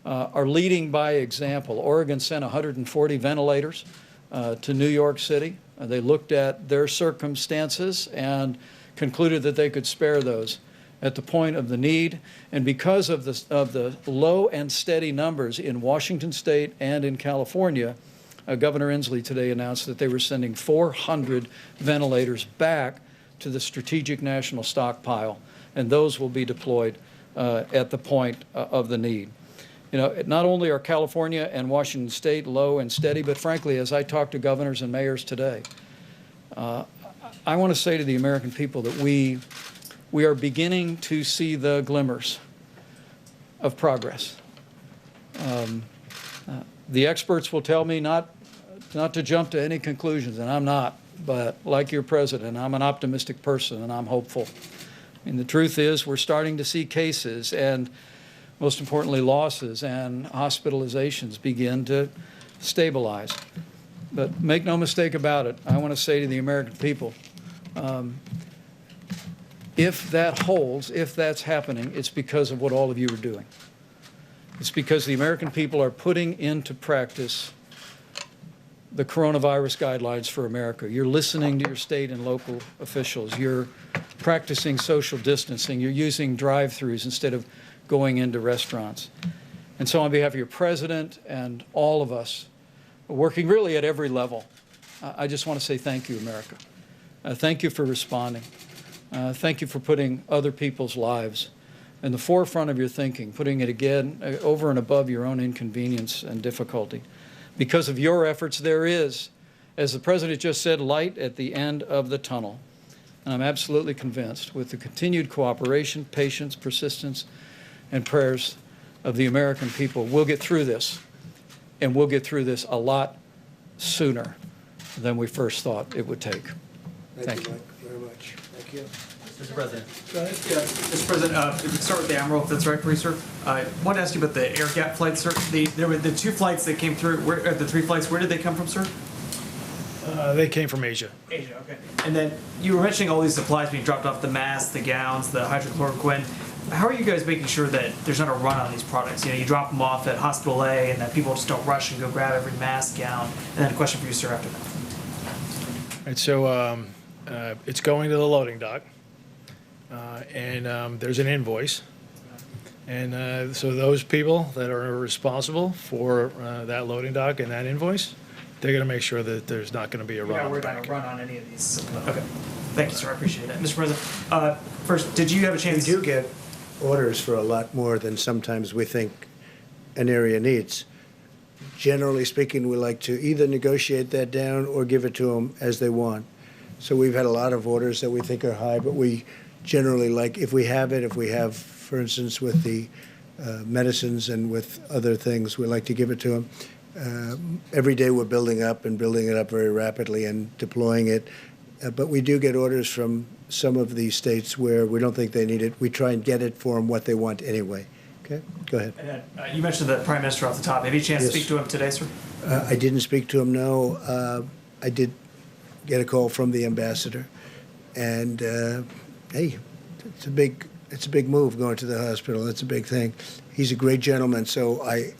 Speaker 4: are leading by example. Oregon sent 140 ventilators to New York City. They looked at their circumstances and concluded that they could spare those at the point of the need. And because of the low and steady numbers in Washington State and in California, Governor Inslee today announced that they were sending 400 ventilators back to the Strategic National Stockpile, and those will be deployed at the point of the need. You know, not only are California and Washington State low and steady, but frankly, as I talk to governors and mayors today, I want to say to the American people that we are beginning to see the glimmers of progress. The experts will tell me not to jump to any conclusions, and I'm not, but like your president, I'm an optimistic person and I'm hopeful. And the truth is, we're starting to see cases and, most importantly, losses and hospitalizations begin to stabilize. But make no mistake about it, I want to say to the American people, if that holds, if that's happening, it's because of what all of you are doing. It's because the American people are putting into practice the coronavirus guidelines for America. You're listening to your state and local officials. You're practicing social distancing. You're using drive-throughs instead of going into restaurants. And so on behalf of your president and all of us, working really at every level, I just want to say thank you, America. Thank you for responding. Thank you for putting other people's lives in the forefront of your thinking, putting it again over and above your own inconvenience and difficulty. Because of your efforts, there is, as the President just said, light at the end of the tunnel. And I'm absolutely convinced with the continued cooperation, patience, persistence, and prayers of the American people, we'll get through this. And we'll get through this a lot sooner than we first thought it would take. Thank you.
Speaker 1: Mike, very much. Thank you.
Speaker 6: Mr. President.
Speaker 1: Go ahead.
Speaker 6: Yeah, Mr. President, if we could start with the Admiral, if that's right, please, sir. I wanted to ask you about the air gap flights, sir. There were the two flights that came through, the three flights, where did they come from, sir?
Speaker 3: They came from Asia.
Speaker 6: Asia, okay. And then you were mentioning all these supplies being dropped off, the masks, the gowns, the hydrochloroquine. How are you guys making sure that there's not a run on these products? You know, you drop them off at Hospital A and that people just don't rush and go grab every mask, gown. And then a question for you, sir, after that.
Speaker 3: And so it's going to the loading dock, and there's an invoice. And so those people that are responsible for that loading dock and that invoice, they're going to make sure that there's not going to be a
Speaker 6: You're
Speaker 3: run
Speaker 6: not
Speaker 3: on the
Speaker 6: worried about
Speaker 3: bank.
Speaker 6: a run on any of these. Okay. Thank you, sir. I appreciate that. Mr. President, first, did you have a
Speaker 1: We
Speaker 6: chance?
Speaker 1: do get orders for a lot more than sometimes we think an area needs. Generally speaking, we like to either negotiate that down or give it to them as they want. So we've had a lot of orders that we think are high, but we generally like, if we have, for instance, with the medicines and with other things, we like to give it to them. Every day we're building it up very rapidly and deploying it. But we do get orders from some of these states where we don't think they need it. We try and get it for them what they want anyway. Okay, go ahead.
Speaker 6: And then, you mentioned the Prime Minister off the top. Have you had a chance to
Speaker 1: Yes.
Speaker 6: speak to him today, sir?
Speaker 1: I didn't speak to him, no. I did get a call from the ambassador. And, hey, it's a big move going to the hospital. It's a big thing. He's a great gentleman, so I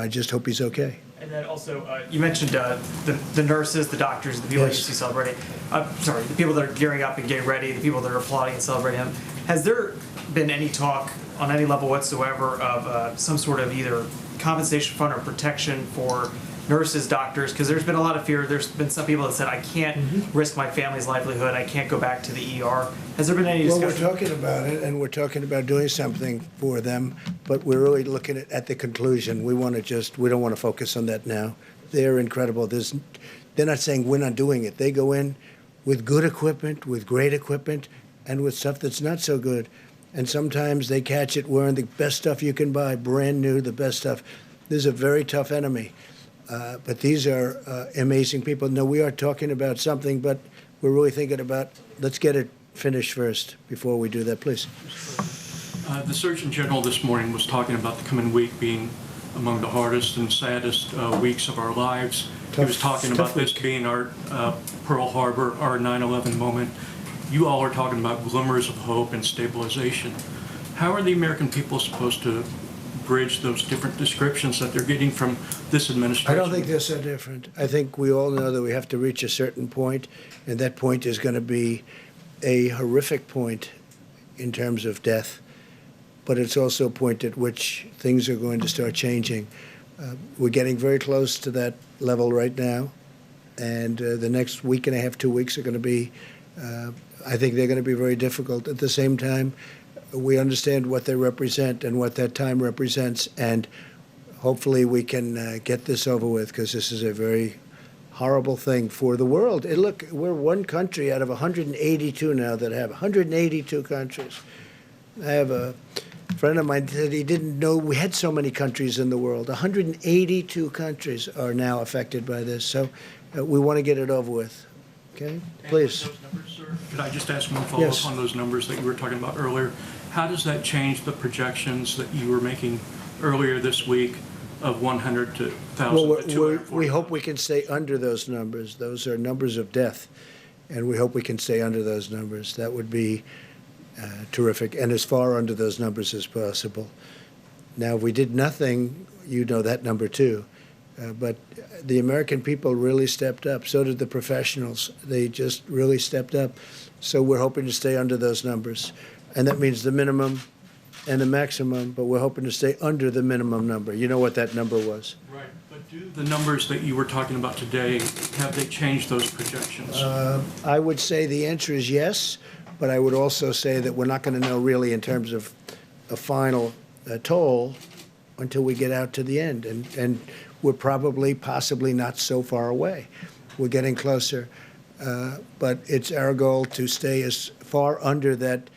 Speaker 1: just hope he's okay.
Speaker 6: And then also, you mentioned the nurses, the doctors, the people that you
Speaker 1: Yes.
Speaker 6: see celebrating. The people that are gearing up and getting ready, the people that are applauding and celebrating him. Has there been any talk on any level whatsoever of some sort of either compensation fund or protection for nurses, doctors? Because there's been a lot of fear. There's been some people that said, I can't risk my family's livelihood. I can't go back to the ER. Has there been any
Speaker 1: Well,
Speaker 6: discussion?
Speaker 1: we're talking about it, and we're talking about doing something for them, but we're really looking at the conclusion. We don't want to focus on that now. They're incredible. They're not saying we're not doing it. They go in with good equipment, with great equipment, and with stuff that's not so good. And sometimes they catch it wearing the best stuff you can buy, brand new, the best stuff. This is a very tough enemy. But these are amazing people. No, we are talking about something, but we're really thinking about, let's get it finished first before we do that, please.
Speaker 7: The Surgeon General this morning was talking about the coming week being among the hardest and saddest weeks of our lives. He was talking about
Speaker 1: tough
Speaker 7: this
Speaker 1: week.
Speaker 7: being our Pearl Harbor, our 9/11 moment. You all are talking about glimmers of hope and stabilization. How are the American people supposed to bridge those different descriptions that they're getting from this administration?
Speaker 1: I don't think they're so different. I think we all know that we have to reach a certain point, and that point is going to be a horrific point in terms of death. But it's also a point at which things are going to start changing. We're getting very close to that level right now, and the next week and a half, 2 weeks are going to be, I think they're going to be very difficult. At the same time, we understand what they represent and what that time represents, and hopefully we can get this over with, because this is a very horrible thing for the world. And look, we're one country out of 182 now that have 182 countries. I have a friend of mine said he didn't know we had so many countries in the world. 182 countries are now affected by this, so we want to get it over with. Okay, please.
Speaker 7: Those numbers, sir? Could I just ask one follow-up
Speaker 1: Yes.
Speaker 7: on those numbers that you were talking about earlier? How does that change the projections that you were making earlier this week of 100 to 1,000
Speaker 1: Well,
Speaker 7: to 240?
Speaker 1: we hope we can stay under those numbers. Those are numbers of death, and we hope we can stay under those numbers. That would be terrific, and as far under those numbers as possible. Now, if we did nothing, you know that number too. But the American people really stepped up. So did the professionals. They just really stepped up. So we're hoping to stay under those numbers. And that means the minimum and the maximum, but we're hoping to stay under the minimum number. You know what that number was.
Speaker 7: Right, but do the numbers that you were talking about today, have they changed those projections?
Speaker 1: I would say the answer is yes, but I would also say that we're not going to know really in terms of a final toll until we get out to the end. And we're possibly not so far away. We're getting closer. But it's our goal to stay as far under that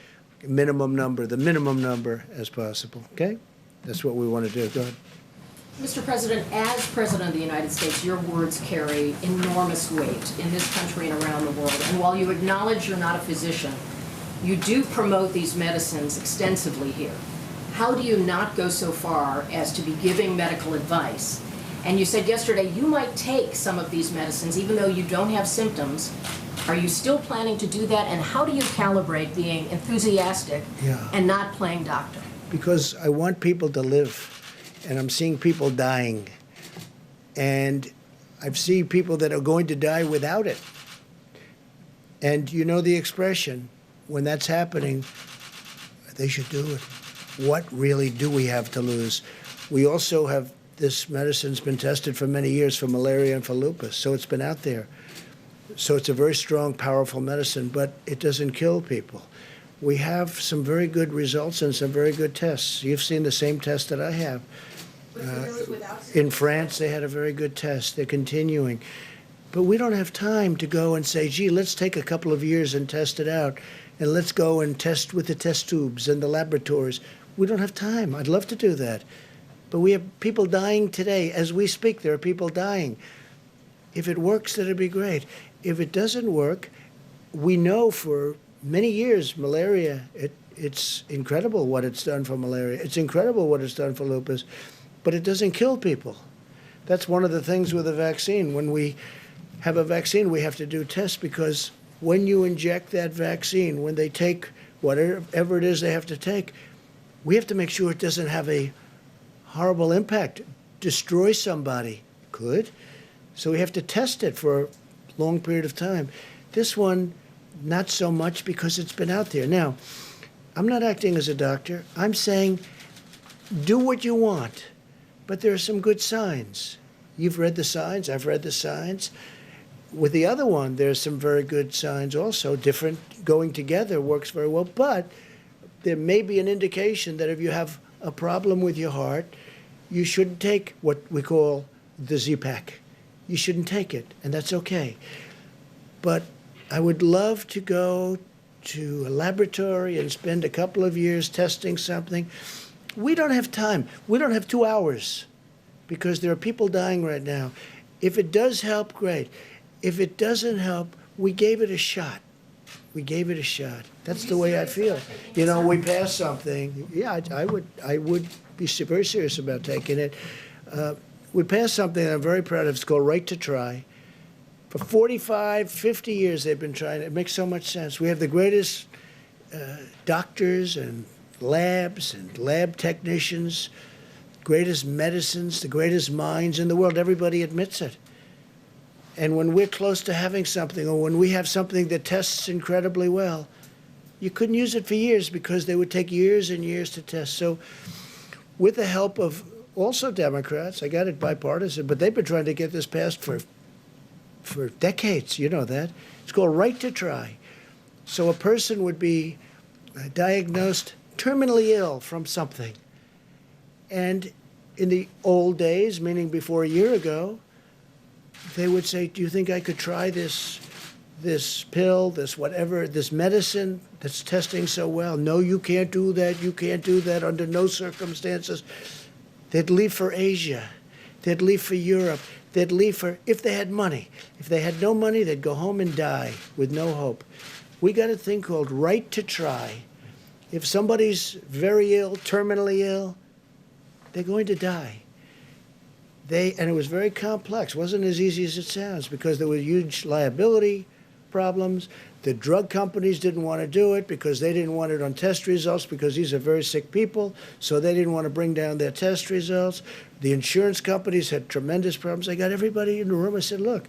Speaker 1: minimum number, the minimum number as possible, okay? That's what we want to do. Go ahead.
Speaker 8: Mr. President, as President of the United States, your words carry enormous weight in this country and around the world. And while you acknowledge you're not a physician, you do promote these medicines extensively here. How do you not go so far as to be giving medical advice? And you said yesterday you might take some of these medicines even though you don't have symptoms. Are you still planning to do that? And how do you calibrate being enthusiastic
Speaker 1: Yeah.
Speaker 8: and not playing doctor?
Speaker 1: Because I want people to live, and I'm seeing people dying. And I've seen people that are going to die without it. And you know the expression, when that's happening, they should do it. What really do we have to lose? We also have, this medicine's been tested for many years for malaria and for lupus, so it's been out there. So it's a very strong, powerful medicine, but it doesn't kill people. We have some very good results and some very good tests. You've seen the same test that I have. In France, they had a very good test. They're continuing. But we don't have time to go and say, gee, let's take a couple of years and test it out, and let's go and test with the test tubes and the laboratories. We don't have time. I'd love to do that. But we have people dying today. As we speak, there are people dying. If it works, that'd be great. If it doesn't work, we know for many years, malaria, it's incredible what it's done for malaria. It's incredible what it's done for lupus, but it doesn't kill people. That's one of the things with a vaccine. When we have a vaccine, we have to do tests, because when you inject that vaccine, when they take whatever it is they have to take, we have to make sure it doesn't have a horrible impact, destroy somebody. Could. So we have to test it for a long period of time. This one, not so much, because it's been out there. Now, I'm not acting as a doctor. I'm saying do what you want, but there are some good signs. You've read the signs. I've read the signs. With the other one, there's some very good signs also. Different, going together works very well, but there may be an indication that if you have a problem with your heart, you shouldn't take what we call the Z-Pak. You shouldn't take it, and that's okay. But I would love to go to a laboratory and spend a couple of years testing something. We don't have time. We don't have 2 hours, because there are people dying right now. If it does help, great. If it doesn't help, we gave it a shot. We gave it a shot. That's the way I feel. You know, we pass something. Yeah, I would be very serious about taking it. We passed something that I'm very proud of. It's called Right to Try. For 45, 50 years they've been trying. It makes so much sense. We have the greatest doctors and labs and lab technicians, greatest medicines, the greatest minds in the world. Everybody admits it. And when we're close to having something, or when we have something that tests incredibly well, you couldn't use it for years, because they would take years and years to test. So with the help of also Democrats, I got it bipartisan, but they've been trying to get this passed for decades. You know that. It's called Right to Try. So a person would be diagnosed terminally ill from something. And in the old days, meaning before a year ago, they would say, do you think I could try this pill, this whatever, this medicine that's testing so well? No, you can't do that. You can't do that under no circumstances. They'd leave for Asia. They'd leave for Europe. They'd leave for, if they had money. If they had no money, they'd go home and die with no hope. We got a thing called Right to Try. If somebody's very ill, terminally ill, they're going to die. And it was very complex. It wasn't as easy as it sounds, because there were huge liability problems. The drug companies didn't want to do it because they didn't want it on test results, because these are very sick people, so they didn't want to bring down their test results. The insurance companies had tremendous problems. I got everybody in the room. I said, look,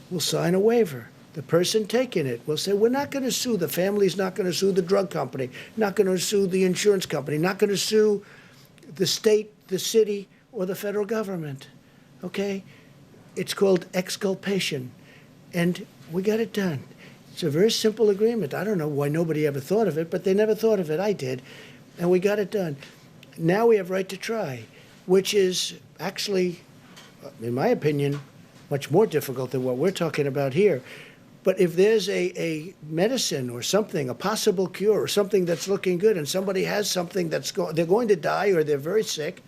Speaker 1: we'll sign a waiver. The person taking it will say, we're not going to sue. The family's not going to sue the drug company, not going to sue the insurance company, not going to sue the state, the city, or the federal government, okay? It's called exculpation, and we got it done. It's a very simple agreement. I don't know why nobody ever thought of it, but they never thought of it. I did, and we got it done. Now we have Right to Try, which is actually, in my opinion, much more difficult than what we're talking about here. But if there's a medicine or something, a possible cure or something that's looking good, and somebody has something they're going to die or they're very sick,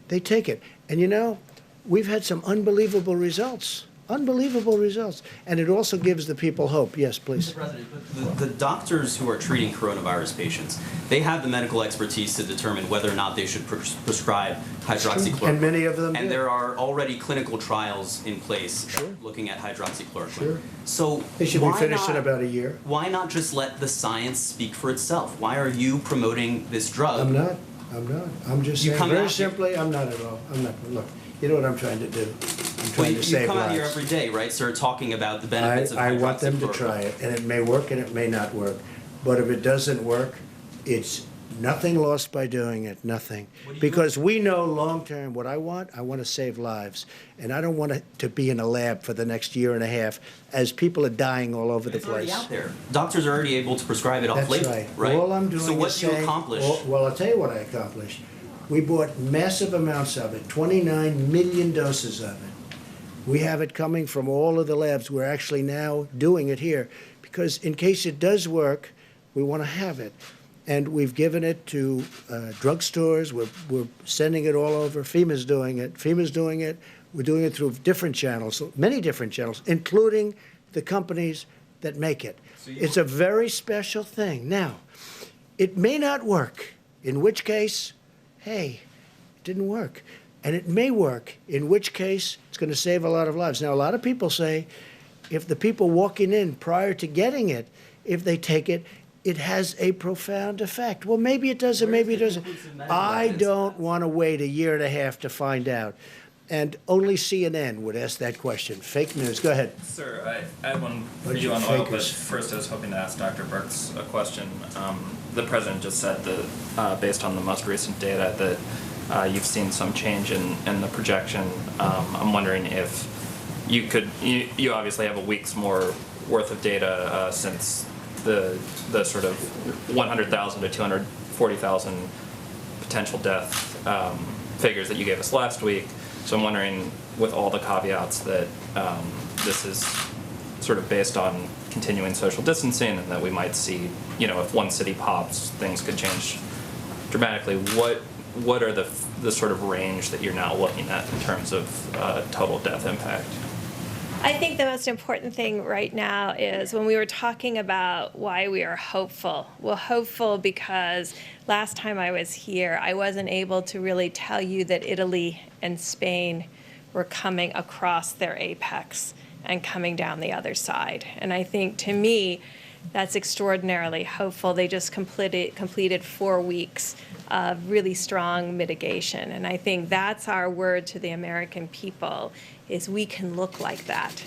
Speaker 1: they take it. And you know, we've had some unbelievable results. Unbelievable results. And it also gives the people hope. Yes, please.
Speaker 9: Mr. President, but the doctors who are treating coronavirus patients, they have the medical expertise to determine whether or not they should prescribe hydroxychloroquine.
Speaker 1: And many of them do.
Speaker 9: And there are already clinical trials in place looking at hydroxychloroquine.
Speaker 1: Sure.
Speaker 9: So
Speaker 1: They should be
Speaker 9: why
Speaker 1: finished in
Speaker 9: not-
Speaker 1: about a year.
Speaker 9: Why not just let the science speak for itself? Why are you promoting this drug?
Speaker 1: I'm not. I'm just
Speaker 9: You
Speaker 1: saying,
Speaker 9: come
Speaker 1: very
Speaker 9: out here-
Speaker 1: simply, I'm not at all. I'm not. Look, you know what I'm trying to do? I'm
Speaker 9: Well,
Speaker 1: trying to
Speaker 9: you
Speaker 1: save
Speaker 9: come out here
Speaker 1: lives.
Speaker 9: every day, right, sir, talking about the benefits of
Speaker 1: I want them to
Speaker 9: hydroxychloroquine.
Speaker 1: try it, and it may work and it may not work. But if it doesn't work, it's nothing lost by doing it, nothing. Because we know long-term what I want to save lives. And I don't want it to be in a lab for the next year and a half as people are dying all over the
Speaker 9: It's already
Speaker 1: place.
Speaker 9: out there. Doctors are already able to prescribe it off
Speaker 1: That's
Speaker 9: label,
Speaker 1: right.
Speaker 9: right?
Speaker 1: All I'm doing
Speaker 9: So what
Speaker 1: is
Speaker 9: do you
Speaker 1: saying-
Speaker 9: accomplish?
Speaker 1: Well, I'll tell you what I accomplished. We bought massive amounts of it, 29 million doses of it. We have it coming from all of the labs. We're actually now doing it here because in case it does work, we want to have it. And we've given it to drugstores. We're sending it all over. FEMA's doing it. We're doing it through different channels, many different channels, including the companies that make it. It's a very special thing. Now, it may not work, in which case, hey, it didn't work. And it may work, in which case it's going to save a lot of lives. Now, a lot of people say if the people walking in prior to getting it, if they take it, it has a profound effect. Well, maybe it does and maybe it doesn't. I don't want to wait a year and a half to find out. And only CNN would ask that question. Fake news. Go ahead.
Speaker 10: Sir, I have one for
Speaker 1: Bunch
Speaker 10: you
Speaker 1: of
Speaker 10: on oil, but
Speaker 1: fakers.
Speaker 10: first I was hoping to ask Dr. Birx a question. The president just said that, based on the most recent data, that you've seen some change in the projection. I'm wondering if you could, you obviously have a week's more worth of data since the sort of 100,000 to 240,000 potential death figures that you gave us last week. So I'm wondering, with all the caveats that this is sort of based on continuing social distancing and that we might see, if one city pops, things could change dramatically. What are the sort of range that you're now looking at in terms of total death impact?
Speaker 2: I think the most important thing right now is when we were talking about why we are hopeful. Well, hopeful because last time I was here, I wasn't able to really tell you that Italy and Spain were coming across their apex and coming down the other side. And I think, to me, that's extraordinarily hopeful. They just completed 4 weeks of really strong mitigation. And I think that's our word to the American people, is we can look like that.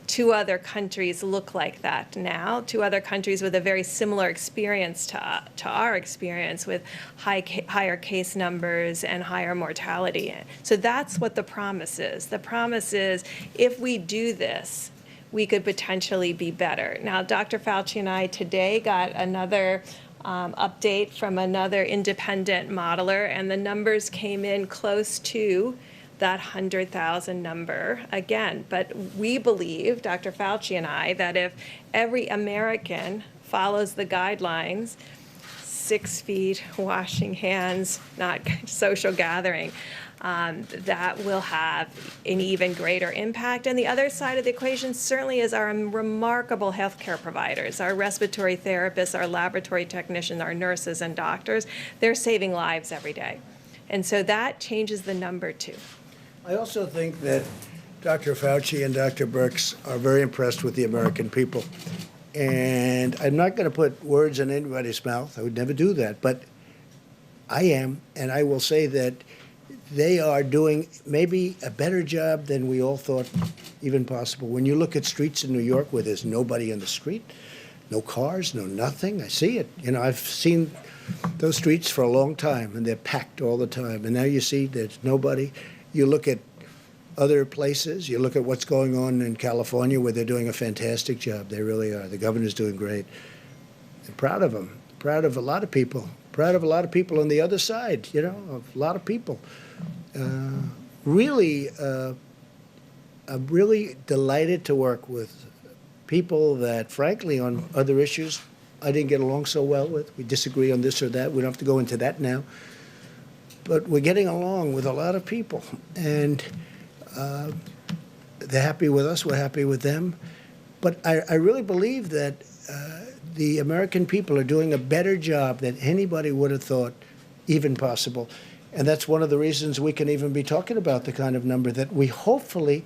Speaker 2: 2 other countries look like that now. 2 other countries with a very similar experience to our experience, with higher case numbers and higher mortality. So that's what the promise is. The promise is, if we do this, we could potentially be better. Now, Dr. Fauci and I today got another update from another independent modeler, and the numbers came in close to that 100,000 number again. But we believe, Dr. Fauci and I, that if every American follows the guidelines, 6 feet, washing hands, not social gathering, that will have an even greater impact. And the other side of the equation certainly is our remarkable healthcare providers, our respiratory therapists, our laboratory technicians, our nurses and doctors. They're saving lives every day. And so that changes the number too.
Speaker 1: I also think that Dr. Fauci and Dr. Birx are very impressed with the American people. And I'm not going to put words in anybody's mouth. I would never do that. But I am, and I will say that they are doing maybe a better job than we all thought even possible. When you look at streets in New York where there's nobody in the street, no cars, no nothing, I see it. I've seen those streets for a long time, and they're packed all the time. And now you see there's nobody. You look at other places, you look at what's going on in California, where they're doing a fantastic job. They really are. The governor's doing great. I'm proud of them. Proud of a lot of people. Proud of a lot of people on the other side, a lot of people. I'm really delighted to work with people that, frankly, on other issues, I didn't get along so well with. We disagree on this or that. We don't have to go into that now. But we're getting along with a lot of people. And they're happy with us, we're happy with them. But I really believe that the American people are doing a better job than anybody would have thought even possible. And that's one of the reasons we can even be talking about the kind of number that we hopefully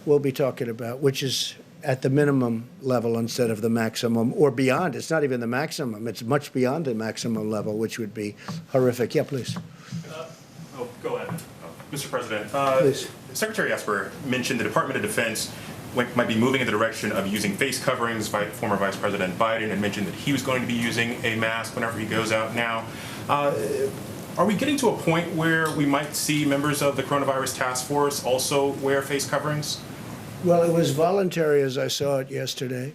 Speaker 1: will be talking about, which is at the minimum level instead of the maximum or beyond. It's not even the maximum. It's much beyond the maximum level, which would be horrific. Yeah, please.
Speaker 11: Go ahead. Mr. President,
Speaker 1: Please.
Speaker 11: Secretary Esper mentioned the Department of Defense might be moving in the direction of using face coverings. Former Vice President Biden had mentioned that he was going to be using a mask whenever he goes out now. Are we getting to a point where we might see members of the coronavirus task force also wear face coverings?
Speaker 1: Well, it was voluntary as I saw it yesterday.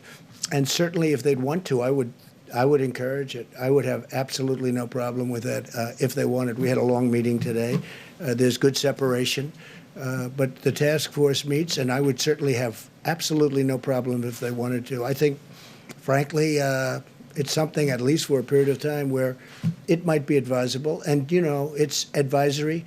Speaker 1: And certainly if they'd want to, I would encourage it. I would have absolutely no problem with that if they wanted. We had a long meeting today. There's good separation. But the task force meets, and I would certainly have absolutely no problem if they wanted to. I think, frankly, it's something, at least for a period of time, where it might be advisable. And, you know, it's advisory,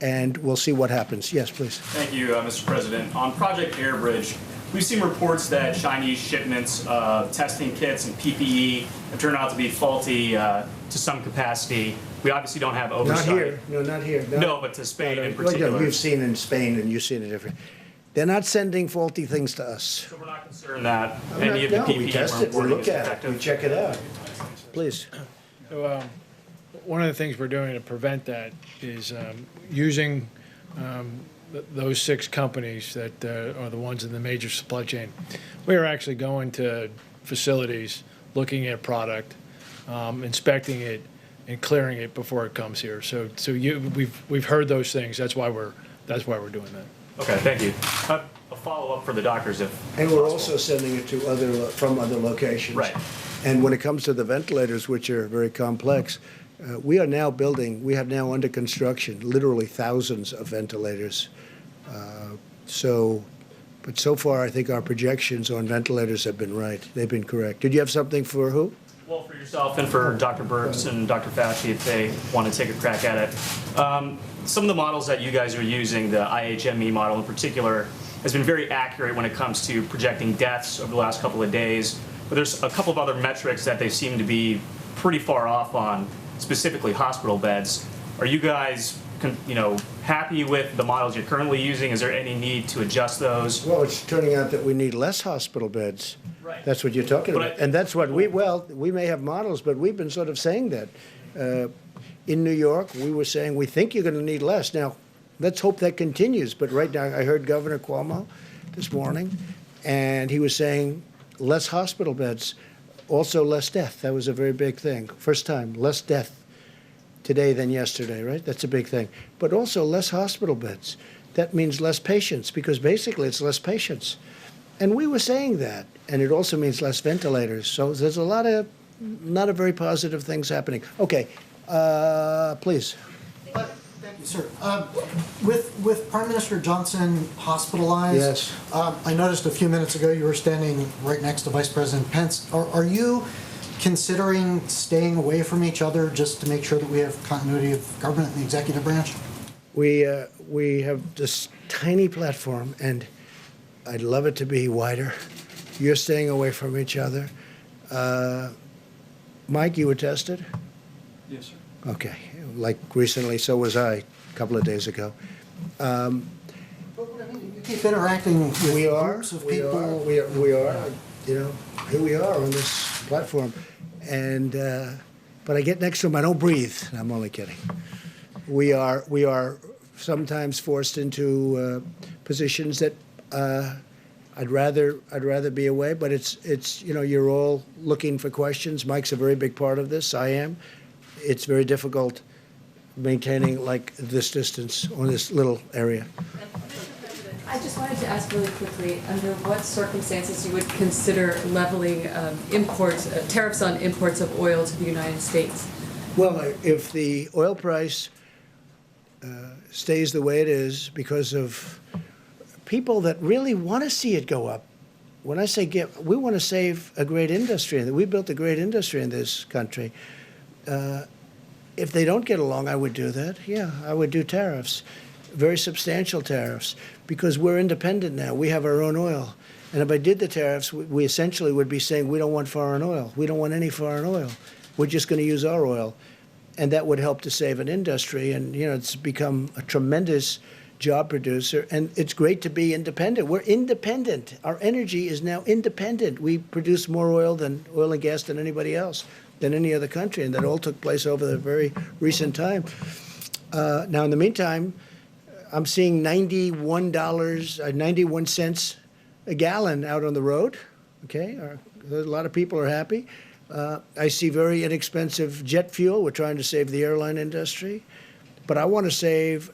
Speaker 1: and we'll see what happens. Yes, please.
Speaker 12: Thank you, Mr. President. On Project Airbridge, we've seen reports that Chinese shipments of testing kits and PPE have turned out to be faulty to some capacity. We obviously don't have oversight.
Speaker 1: Not here. No, not here.
Speaker 12: No, but to Spain in
Speaker 1: Well,
Speaker 12: particular.
Speaker 1: yeah, you've seen in Spain, and you've seen it different. They're not sending faulty things to us.
Speaker 12: So we're not concerned that any of the
Speaker 1: No,
Speaker 12: PPE
Speaker 1: we test
Speaker 12: we're
Speaker 1: it, we
Speaker 12: importing
Speaker 1: look
Speaker 12: is
Speaker 1: at it,
Speaker 12: effective.
Speaker 1: we check it out. Please.
Speaker 3: So, one of the things we're doing to prevent that is using those 6 companies that are the ones in the major supply chain. We are actually going to facilities, looking at product, inspecting it, and clearing it before it comes here. So we've heard those things. That's why we're doing that.
Speaker 12: Okay, thank you. A follow-up for the doctors, if
Speaker 1: And we're
Speaker 12: possible.
Speaker 1: also sending it to from other locations.
Speaker 12: Right.
Speaker 1: And when it comes to the ventilators, which are very complex, we have now under construction literally thousands of ventilators. But so far, I think our projections on ventilators have been right. They've been correct. Did you have something for who?
Speaker 12: Well, for yourself and for Dr. Birx and Dr. Fauci, if they want to take a crack at it. Some of the models that you guys are using, the IHME model in particular, has been very accurate when it comes to projecting deaths over the last couple of days. But there's a couple of other metrics that they seem to be pretty far off on, specifically hospital beds. Are you guys, happy with the models you're currently using? Is there any need to adjust those?
Speaker 1: Well, it's turning out that we need less hospital beds.
Speaker 12: Right.
Speaker 1: That's what you're talking
Speaker 12: But
Speaker 1: about. And that's what we may have models, but we've been sort of saying that. In New York, we were saying, we think you're going to need less. Now, let's hope that continues. But right now, I heard Governor Cuomo this morning, and he was saying less hospital beds, also less death. That was a very big thing. First time, less death today than yesterday, right? That's a big thing. But also less hospital beds. That means less patients, because basically it's less patients. And we were saying that, and it also means less ventilators. So there's a lot of not a very positive things happening. Okay, please.
Speaker 13: Thank you, sir. With Prime Minister Johnson hospitalized,
Speaker 1: Yes.
Speaker 13: I noticed a few minutes ago you were standing right next to Vice President Pence. Are you considering staying away from each other just to make sure that we have continuity of government in the executive branch?
Speaker 1: We have this tiny platform, and I'd love it to be wider. You're staying away from each other. Mike, you were tested?
Speaker 4: Yes, sir.
Speaker 1: Okay, like recently, so was I a couple of days ago.
Speaker 13: But what I mean, you keep interacting with
Speaker 1: We are,
Speaker 13: groups of
Speaker 1: we
Speaker 13: people.
Speaker 1: are, here we are on this platform. And, but I get next to him, I don't breathe. I'm only kidding. We are sometimes forced into positions that I'd rather be away, but it's you're all looking for questions. Mike's a very big part of this. I am. It's very difficult maintaining like this distance on this little area.
Speaker 14: I just wanted to ask really quickly, under what circumstances you would consider leveling tariffs on imports of oil to the United States?
Speaker 1: Well, if the oil price stays the way it is because of people that really want to see it go up. When I say we want to save a great industry, and we built a great industry in this country. If they don't get along, I would do that. Yeah, I would do tariffs, very substantial tariffs. because we're independent now. We have our own oil. And if I did the tariffs, we essentially would be saying we don't want foreign oil. We don't want any foreign oil. We're just going to use our oil. And that would help to save an industry. And, you know, it's become a tremendous job producer. And it's great to be independent. We're independent. Our energy is now independent. We produce more oil and gas than anybody else, than any other country. And that all took place over the very recent time. Now, in the meantime, I'm seeing $91 cents a gallon out on the road. Okay, a lot of people are happy. I see very inexpensive jet fuel. We're trying to save the airline industry, but I want to save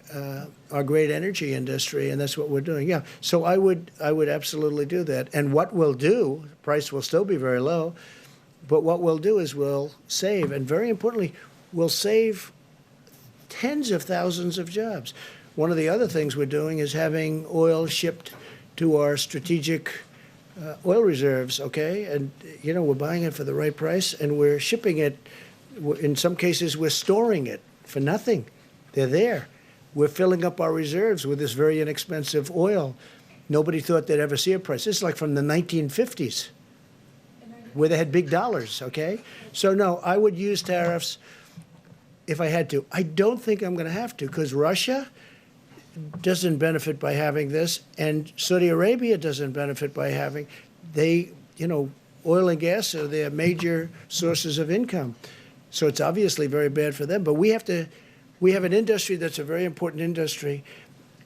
Speaker 1: our great energy industry, and that's what we're doing. Yeah, so I would absolutely do that. And what we'll do, price will still be very low, but what we'll do is we'll save, and very importantly, we'll save tens of thousands of jobs. One of the other things we're doing is having oil shipped to our strategic oil reserves, okay? And, you know, we're buying it for the right price, and we're shipping it. In some cases, we're storing it for nothing. They're there. We're filling up our reserves with this very inexpensive oil. Nobody thought they'd ever see a price. This is like from the 1950s, where they had big dollars, okay? So, no, I would use tariffs if I had to. I don't think I'm going to have to, because Russia doesn't benefit by having this, and Saudi Arabia doesn't benefit by having. They, you know, oil and gas are their major sources of income. So it's obviously very bad for them. But we have an industry that's a very important industry,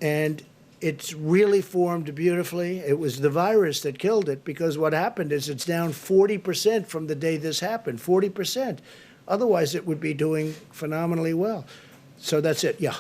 Speaker 1: and it's really formed beautifully. It was the virus that killed it, because what happened is it's down 40% from the day this happened, 40%. Otherwise, it would be doing phenomenally well. So that's it, yeah.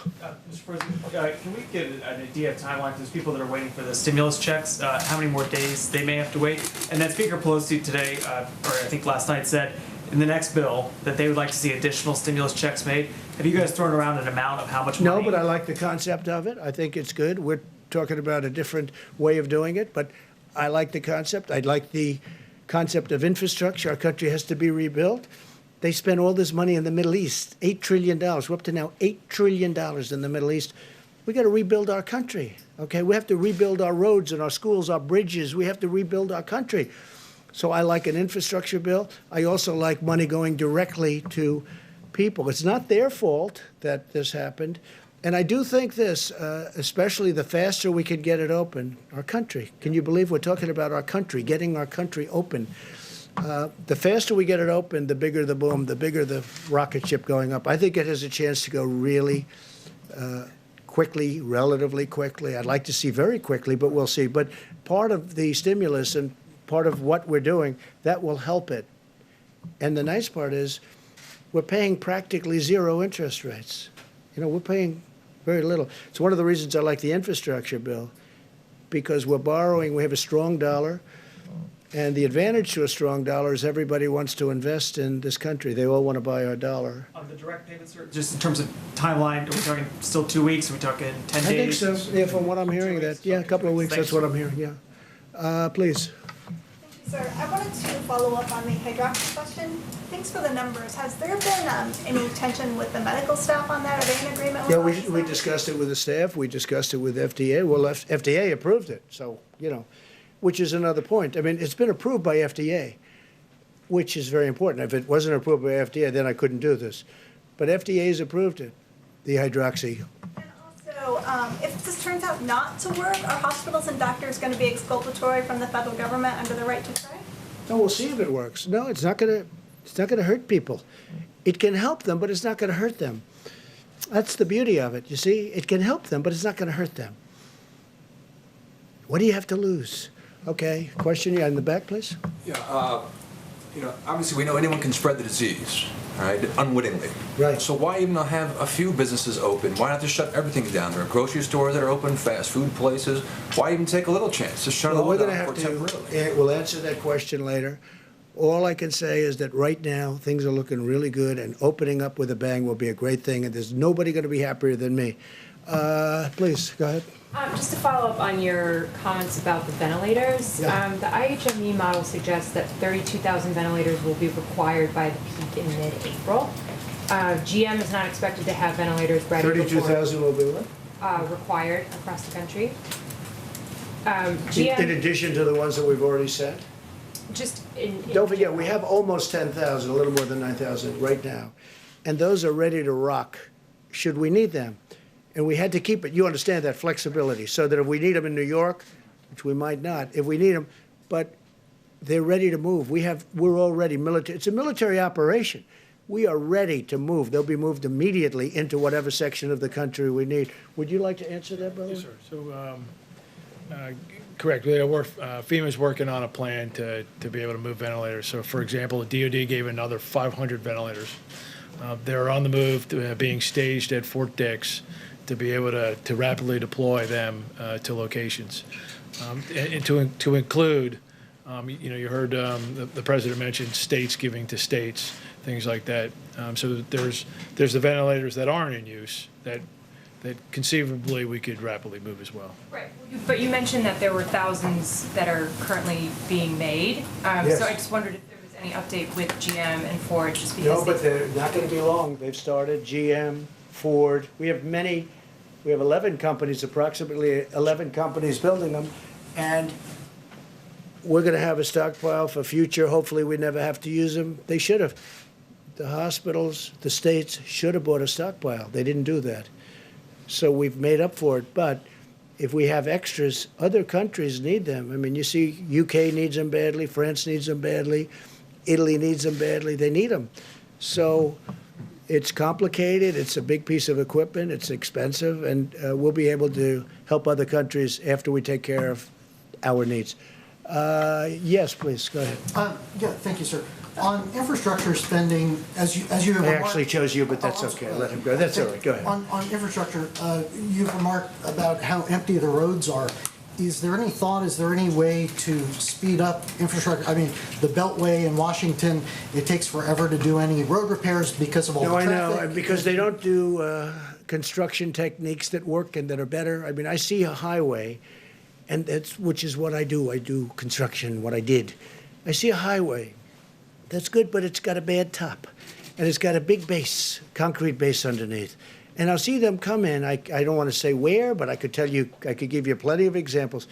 Speaker 6: Mr. President, can we get an idea of timeline for those people that are waiting for the stimulus checks? How many more days they may have to wait? And then Speaker Pelosi today, or I think last night, said in the next bill that they would like to see additional stimulus checks made. Have you guys thrown around an amount of how much money?
Speaker 1: No, but I like the concept of it. I think it's good. We're talking about a different way of doing it, but I like the concept. I like the concept of infrastructure. Our country has to be rebuilt. They spend all this money in the Middle East, $8 trillion. We're up to now $8 trillion in the Middle East. We got to rebuild our country, okay? We have to rebuild our roads and our schools, our bridges. We have to rebuild our country. So I like an infrastructure bill. I also like money going directly to people. It's not their fault that this happened. And I do think this, especially the faster we can get it open, our country. Can you believe we're talking about our country, getting our country open? The faster we get it open, the bigger the boom, the bigger the rocket ship going up. I think it has a chance to go really quickly, relatively quickly. I'd like to see very quickly, but we'll see. But part of the stimulus and part of what we're doing, that will help it. And the nice part is we're paying practically zero interest rates. You know, we're paying very little. It's one of the reasons I like the infrastructure bill, because we're borrowing, we have a strong dollar. And the advantage to a strong dollar is everybody wants to invest in this country. They all want to buy our dollar.
Speaker 6: On the direct payments, sir, just in terms of timeline, are we talking still 2 weeks? Are we talking 10 days?
Speaker 1: I think so. Yeah, from what I'm hearing, that, yeah, a couple of weeks, that's what I'm hearing, yeah. Please.
Speaker 15: Sir, I wanted to follow up on the hydroxy question. Thanks for the numbers. Has there been any tension with the medical staff on that? Are they in agreement with
Speaker 1: Yeah, we discussed it with the staff. We discussed it with FDA. Well, FDA approved it, so, you know, which is another point. I mean, it's been approved by FDA, which is very important. If it wasn't approved by FDA, then I couldn't do this. But FDA's approved it, the hydroxy.
Speaker 15: So if this turns out not to work, are hospitals and doctors going to be exculpatory from the federal government under the right to try?
Speaker 1: No, we'll see if it works. No, it's not going to hurt people. It can help them, but it's not going to hurt them. That's the beauty of it. You see, it can help them, but it's not going to hurt them. What do you have to lose? Okay, question in the back, please.
Speaker 16: Yeah, you know, obviously we know anyone can spread the disease, right, unwittingly.
Speaker 1: Right.
Speaker 16: So why even have a few businesses open? Why not just shut everything down? There are grocery stores that are open, fast food places. Why even take a little chance? Just shut it all down for temporarily.
Speaker 1: We'll answer that question later. All I can say is that right now things are looking really good, and opening up with a bang will be a great thing, and there's nobody going to be happier than me. Please, go ahead.
Speaker 17: Just to follow up on your comments about the ventilators,
Speaker 1: Yeah.
Speaker 17: The IHME model suggests that 32,000 ventilators will be required by the peak in mid-April. GM is not expected to have ventilators ready before
Speaker 1: 32,000 will be what?
Speaker 17: required across the country.
Speaker 1: In
Speaker 17: GM,
Speaker 1: addition to the ones that we've already sent?
Speaker 17: just in.
Speaker 1: Don't forget, we have almost 10,000, a little more than 9,000 right now. And those are ready to rock, should we need them. And we had to keep it, you understand that flexibility, so that if we need them in New York, which we might not, if we need them, but they're ready to move. We're already military, it's a military operation. We are ready to move. They'll be moved immediately into whatever section of the country we need. Would you like to answer that, brother?
Speaker 3: Yes, sir. So, correct. FEMA's working on a plan to be able to move ventilators. So, for example, the DoD gave another 500 ventilators. They're on the move, being staged at Fort Dix to be able to rapidly deploy them to locations. And to include, you heard the president mention states giving to states, things like that. So there's the ventilators that aren't in use that conceivably we could rapidly move as well.
Speaker 17: Right, but you mentioned that there were thousands that are currently being made.
Speaker 1: Yes.
Speaker 17: So I just wondered if there was any update with GM and Ford, just
Speaker 1: No,
Speaker 17: because.
Speaker 1: but they're not going to be long. They've started, GM, Ford. We have 11 companies, approximately 11 companies building them. And we're going to have a stockpile for future. Hopefully we never have to use them. They should have. The hospitals, the states should have bought a stockpile. They didn't do that. So we've made up for it. But if we have extras, other countries need them. I mean, you see, UK needs them badly, France needs them badly, Italy needs them badly. They need them. So it's complicated. It's a big piece of equipment. It's expensive. And we'll be able to help other countries after we take care of our needs. Yes, please, go ahead.
Speaker 13: Yeah, thank you, sir. On infrastructure spending, as you have
Speaker 1: I
Speaker 13: remarked.
Speaker 1: actually chose you, but that's okay. Let him go. That's all right. Go ahead.
Speaker 13: On infrastructure, you've remarked about how empty the roads are. Is there any thought, is there any way to speed up infrastructure? I mean, the Beltway in Washington, it takes forever to do any road repairs because of all the
Speaker 1: No, I
Speaker 13: traffic.
Speaker 1: know, and because they don't do construction techniques that work and that are better. I mean, I see a highway, and which is what I do. I do construction, what I did. I see a highway. That's good, but it's got a bad top. And it's got a big base, concrete base underneath. And I'll see them come in. I don't want to say where, but I could tell you, I could give you plenty of examples.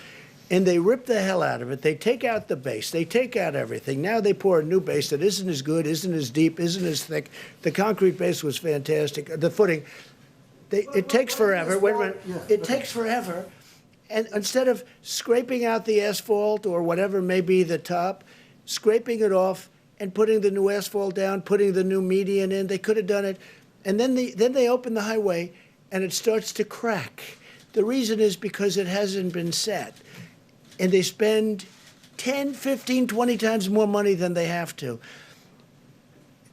Speaker 1: And they rip the hell out of it. They take out the base. They take out everything. Now they pour a new base that isn't as good, isn't as deep, isn't as thick. The concrete base was fantastic. The footing, it takes forever. Wait a minute. It takes forever. And instead of scraping out the asphalt or whatever may be the top, scraping it off and putting the new asphalt down, putting the new median in, they could have done it. And then they open the highway and it starts to crack. The reason is because it hasn't been set. And they spend 10, 15, 20 times more money than they have to.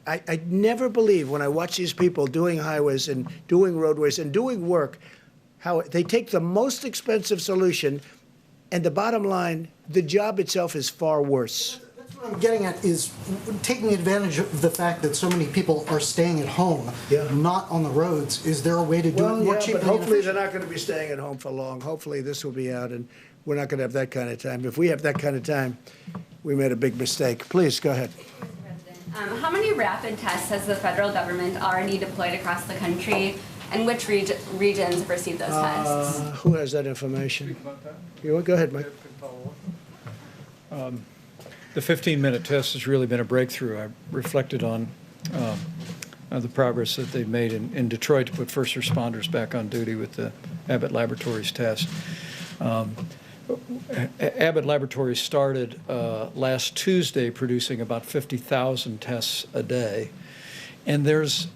Speaker 1: I never believe when I watch these people doing highways and doing roadways and doing work, how they take the most expensive solution, and the bottom line, the job itself is far worse.
Speaker 13: That's what I'm getting at is taking advantage of the fact that so many people are staying at home, not on the roads. Is there a way to do it more cheaply?
Speaker 1: But hopefully they're not going to be staying at home for long. Hopefully this will be out, and we're not going to have that kind of time. If we have that kind of time, we made a big mistake. Please, go ahead.
Speaker 18: How many rapid tests has the federal government already deployed across the country, and which regions have received those tests?
Speaker 1: Who has that information? You want, go ahead, Mike.
Speaker 4: The 15-minute test has really been a breakthrough. I reflected on the progress that they've made in Detroit to put first responders back on duty with the Abbott Laboratories test. Abbott Laboratories started last Tuesday producing about 50,000 tests a day. And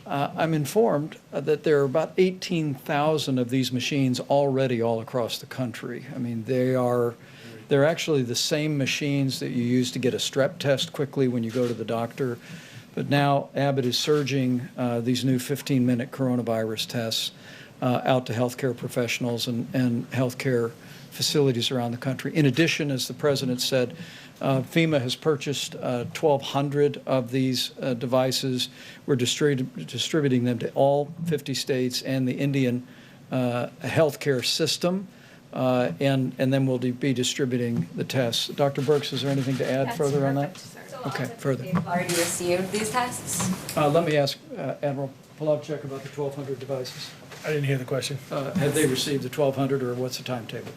Speaker 4: I'm informed that there are about 18,000 of these machines already all across the country. I mean, they're actually the same machines that you use to get a strep test quickly when you go to the doctor. But now Abbott is surging these new 15-minute coronavirus tests out to healthcare professionals and healthcare facilities around the country. In addition, as the president said, FEMA has purchased 1,200 of these devices. We're distributing them to all 50 states and the Indian healthcare system, and then we'll be distributing the tests. Dr. Birx, is there anything to add further on that? Okay, further.
Speaker 18: They've already received these tests?
Speaker 4: Let me ask Admiral Polovchek about the 1,200 devices.
Speaker 3: I didn't hear the question.
Speaker 4: Have they received the 1,200, or what's the timetable?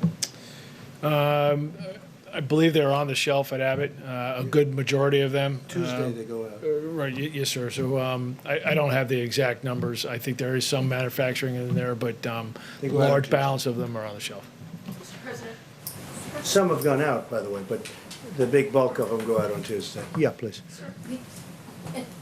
Speaker 3: I believe they're on the shelf at Abbott, a good majority of them.
Speaker 1: Tuesday they go out.
Speaker 3: Right, yes, sir. So I don't have the exact numbers. I think there is some manufacturing in there, but
Speaker 1: They go out
Speaker 3: large
Speaker 1: Tuesday.
Speaker 3: balance of them are on the shelf.
Speaker 8: Mr. President?
Speaker 1: Some have gone out, by the way, but the big bulk of them go out on Tuesday. Yeah, please.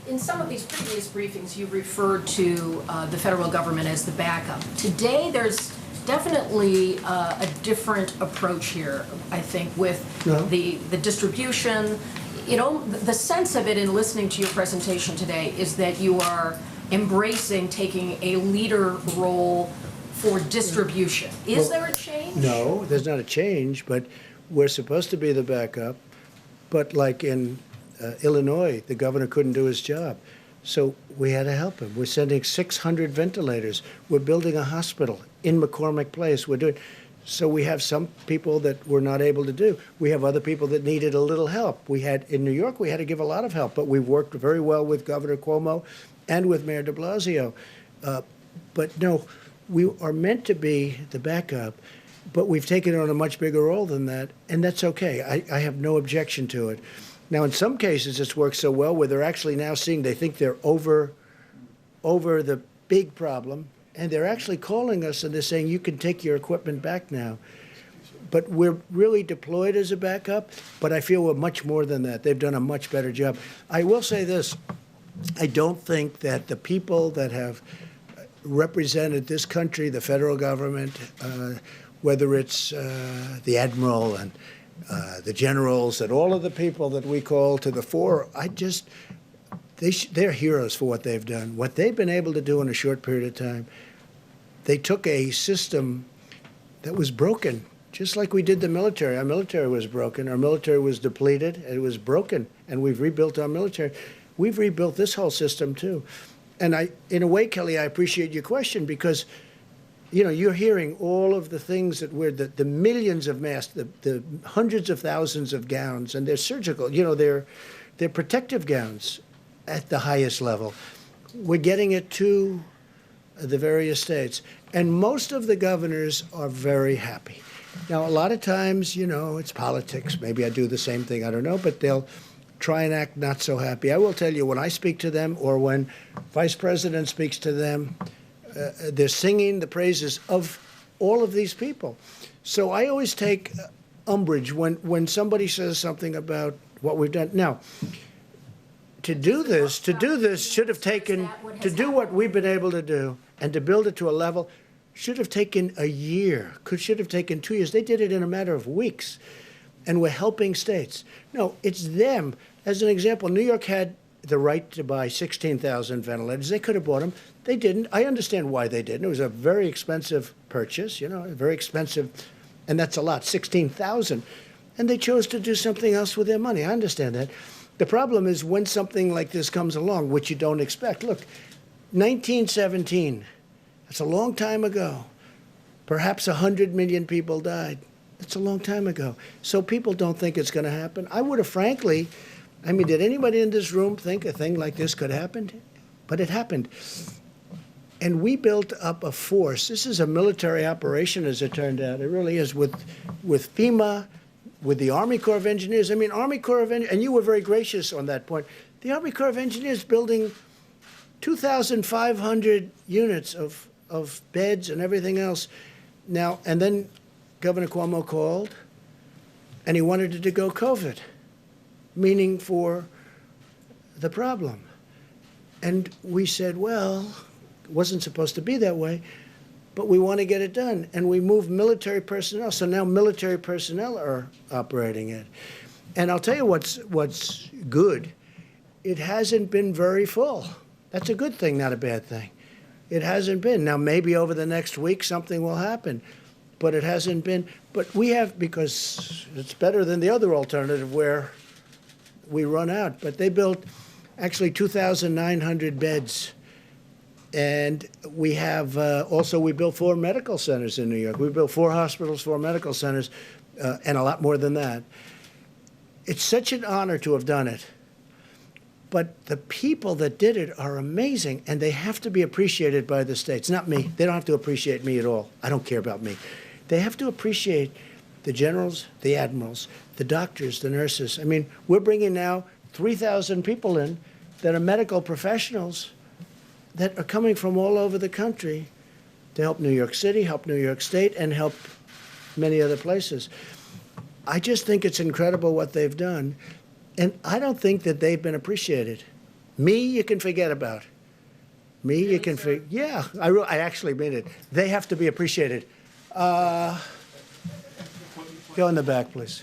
Speaker 8: In some of these previous briefings, you referred to the federal government as the backup. Today, there's definitely a different approach here, I think, with
Speaker 1: No.
Speaker 8: the distribution. You know, the sense of it in listening to your presentation today is that you are embracing taking a leader role for distribution. Is there a change?
Speaker 1: No, there's not a change, but we're supposed to be the backup. But like in Illinois, the governor couldn't do his job. So we had to help him. We're sending 600 ventilators. We're building a hospital in McCormick Place. So we have some people that we're not able to do. We have other people that needed a little help. In New York, we had to give a lot of help, but we've worked very well with Governor Cuomo and with Mayor de Blasio. But no, we are meant to be the backup, but we've taken on a much bigger role than that, and that's okay. I have no objection to it. Now, in some cases, it's worked so well where they're actually now seeing they think they're over the big problem, and they're actually calling us and they're saying, you can take your equipment back now. But we're really deployed as a backup, but I feel we're much more than that. They've done a much better job. I will say this. I don't think that the people that have represented this country, the federal government, whether it's the admiral and the generals and all of the people that we call to the fore, they're heroes for what they've done. What they've been able to do in a short period of time, they took a system that was broken, just like we did the military. Our military was broken. Our military was depleted. It was broken, and we've rebuilt our military. We've rebuilt this whole system, too. And in a way, Kelly, I appreciate your question because you're hearing all of the things that the millions of masks, the hundreds of thousands of gowns, and they're surgical, they're protective gowns at the highest level. We're getting it to the various states. And most of the governors are very happy. Now, a lot of times, it's politics. Maybe I do the same thing, I don't know, but they'll try and act not so happy. I will tell you, when I speak to them or when Vice President speaks to them, they're singing the praises of all of these people. So I always take umbrage when somebody says something about what we've done. Now, to do this should have taken, to do what we've been able to do and to build it to a level, should have taken a year, should have taken 2 years. They did it in a matter of weeks. And we're helping states. No, it's them. As an example, New York had the right to buy 16,000 ventilators. They could have bought them. They didn't. I understand why they didn't. It was a very expensive purchase, very expensive, and that's a lot, 16,000. And they chose to do something else with their money. I understand that. The problem is when something like this comes along, which you don't expect. Look, 1917, that's a long time ago. Perhaps 100 million people died. It's a long time ago. So people don't think it's going to happen. I would have frankly, did anybody in this room think a thing like this could happen? But it happened. And we built up a force. This is a military operation, as it turned out. It really is, with FEMA, with the Army Corps of Engineers. Army Corps of Engineers, and you were very gracious on that point. The Army Corps of Engineers building 2,500 units of beds and everything else. Now, and then Governor Cuomo called, and he wanted it to go COVID, meaning for the problem. And we said, well, it wasn't supposed to be that way, but we want to get it done. And we moved military personnel. So now military personnel are operating it. And I'll tell you what's good. It hasn't been very full. That's a good thing, not a bad thing. It hasn't been. Now, maybe over the next week something will happen. But it hasn't been. But we have, because it's better than the other alternative where we run out. But they built actually 2,900 beds. And we have also, we built 4 medical centers in New York. We built 4 hospitals, 4 medical centers, and a lot more than that. It's such an honor to have done it. But the people that did it are amazing, and they have to be appreciated by the states. Not me. They don't have to appreciate me at all. I don't care about me. They have to appreciate the generals, the admirals, the doctors, the nurses. I mean, we're bringing now 3,000 people in that are medical professionals that are coming from all over the country to help New York City, help New York State, and help many other places. I just think it's incredible what they've done, and I don't think that they've been appreciated. Me, you can forget about. Me, you can forget. Yeah, I actually mean it. They have to be appreciated. Go in the back, please.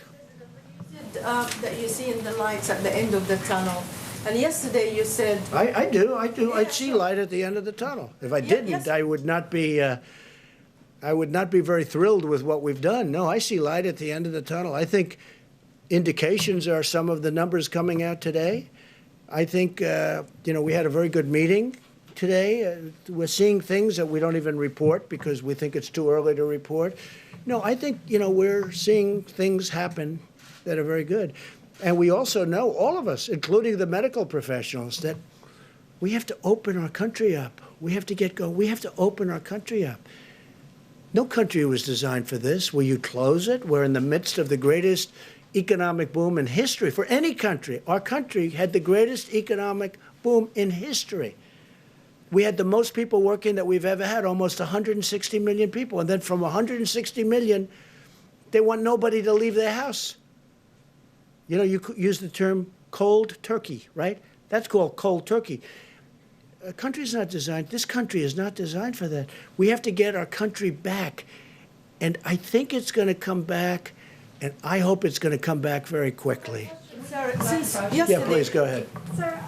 Speaker 19: That you see in the lights at the end of the tunnel. And yesterday you said...
Speaker 1: I do. I see light at the end of the tunnel. If I didn't,
Speaker 19: yes.
Speaker 1: I would not be very thrilled with what we've done. No, I see light at the end of the tunnel. I think indications are some of the numbers coming out today. I think, we had a very good meeting today. We're seeing things that we don't even report because we think it's too early to report. No, I think, we're seeing things happen that are very good. And we also know, all of us, including the medical professionals, that we have to open our country up. We have to get going. We have to open our country up. No country was designed for this. Will you close it? We're in the midst of the greatest economic boom in history for any country. Our country had the greatest economic boom in history. We had the most people working that we've ever had, almost 160 million people. And then from 160 million, they want nobody to leave their house. You could use the term cold turkey, right? That's called cold turkey. A country's not designed, this country is not designed for that. We have to get our country back. And I think it's going to come back, and I hope it's going to come back very quickly.
Speaker 15: Sir,
Speaker 19: Since
Speaker 1: Yeah,
Speaker 19: yesterday...
Speaker 1: please, go ahead.
Speaker 15: Sir,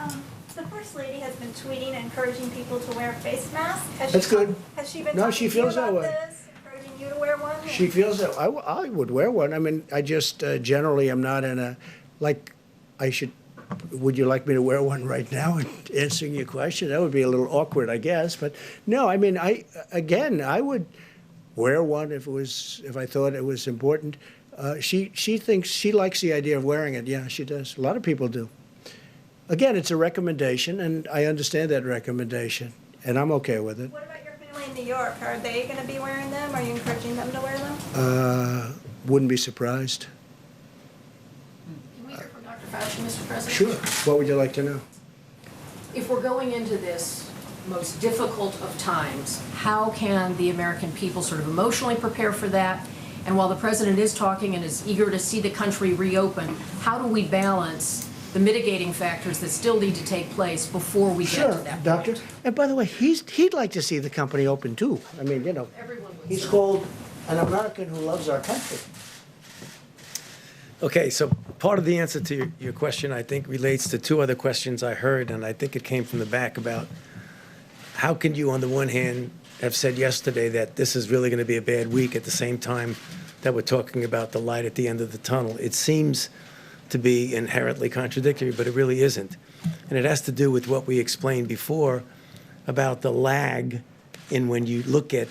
Speaker 15: the First Lady has been tweeting and encouraging people to wear face masks.
Speaker 1: That's good.
Speaker 15: Has she been
Speaker 1: No,
Speaker 15: talking
Speaker 1: she
Speaker 15: to you
Speaker 1: feels that
Speaker 15: about
Speaker 1: way.
Speaker 15: this, encouraging you to wear one?
Speaker 1: She feels that I would wear one. I mean, I just generally am not in a, would you like me to wear one right now and answering your question? That would be a little awkward, I guess. But no, I mean, I would wear one if I thought it was important. She thinks, she likes the idea of wearing it. Yeah, she does. A lot of people do. Again, it's a recommendation, and I understand that recommendation, and I'm okay with it.
Speaker 15: What about your family in New York? Are they going to be wearing them? Are you encouraging them to wear them?
Speaker 1: Wouldn't be surprised.
Speaker 8: Can we hear from Dr. Fauci, Mr. President?
Speaker 1: Sure. What would you like to know?
Speaker 8: If we're going into this most difficult of times, how can the American people sort of emotionally prepare for that? And while the president is talking and is eager to see the country reopen, how do we balance the mitigating factors that still need to take place before we get to that point?
Speaker 1: Doctor. And by the way, he'd like to see the company open too. I mean, he's called an American who loves our country.
Speaker 20: Okay, so part of the answer to your question, I think, relates to two other questions I heard, and I think it came from the back about how can you, on the one hand, have said yesterday that this is really going to be a bad week at the same time that we're talking about the light at the end of the tunnel. It seems to be inherently contradictory, but it really isn't. And it has to do with what we explained before about the lag in when you look at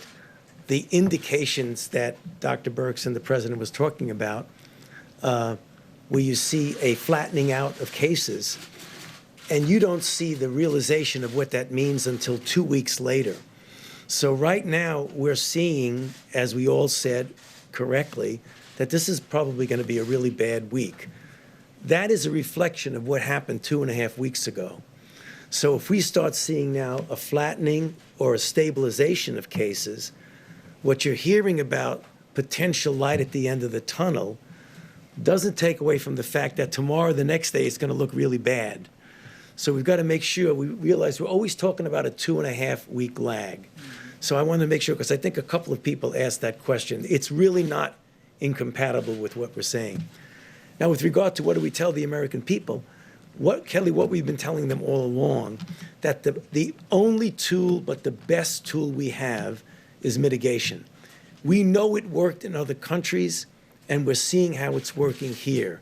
Speaker 20: the indications that Dr. Birx and the president was talking about, where you see a flattening out of cases, and you don't see the realization of what that means until 2 weeks later. So right now, we're seeing, as we all said correctly, that this is probably going to be a really bad week. That is a reflection of what happened 2.5 weeks ago. So if we start seeing now a flattening or a stabilization of cases, what you're hearing about potential light at the end of the tunnel doesn't take away from the fact that tomorrow, the next day, it's going to look really bad. So we've got to make sure we realize we're always talking about a 2.5 week lag. So I want to make sure, because I think a couple of people asked that question. It's really not incompatible with what we're saying. Now, with regard to what do we tell the American people, Kelly, what we've been telling them all along, that the only tool but the best tool we have is mitigation. We know it worked in other countries, and we're seeing how it's working here.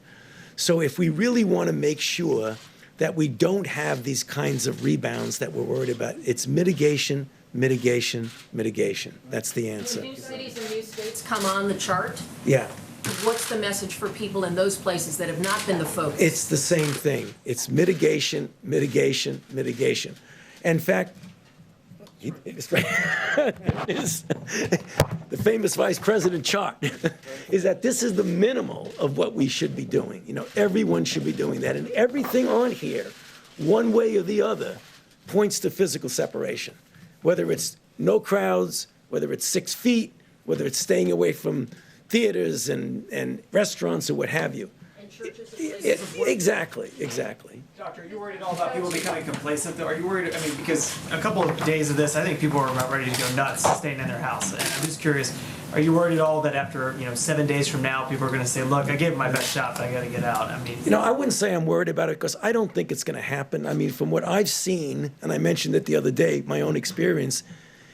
Speaker 20: So if we really want to make sure that we don't have these kinds of rebounds that we're worried about, it's mitigation, mitigation, mitigation. That's the answer.
Speaker 8: When new cities and new states come on the chart,
Speaker 20: Yeah.
Speaker 8: what's the message for people in those places that have not been the focus?
Speaker 20: It's the same thing. It's mitigation, mitigation, mitigation. In fact, The famous vice president chart is that this is the minimal of what we should be doing. You know, everyone should be doing that. And everything on here, one way or the other, points to physical separation. Whether it's no crowds, whether it's 6 feet, whether it's staying away from theaters and restaurants or what have you.
Speaker 8: And churches and places of worship.
Speaker 20: Exactly.
Speaker 6: Doctor, are you worried at all about people becoming complacent, though? Are you worried, I mean, because a couple of days of this, I think people are about ready to go nuts staying in their house. And I'm just curious, are you worried at all that after, 7 days from now, people are going to say, look, I gave it my best shot, but I got to get out? I mean,
Speaker 20: You know, I wouldn't say I'm worried about it because I don't think it's going to happen. I mean, from what I've seen, and I mentioned it the other day, my own experience,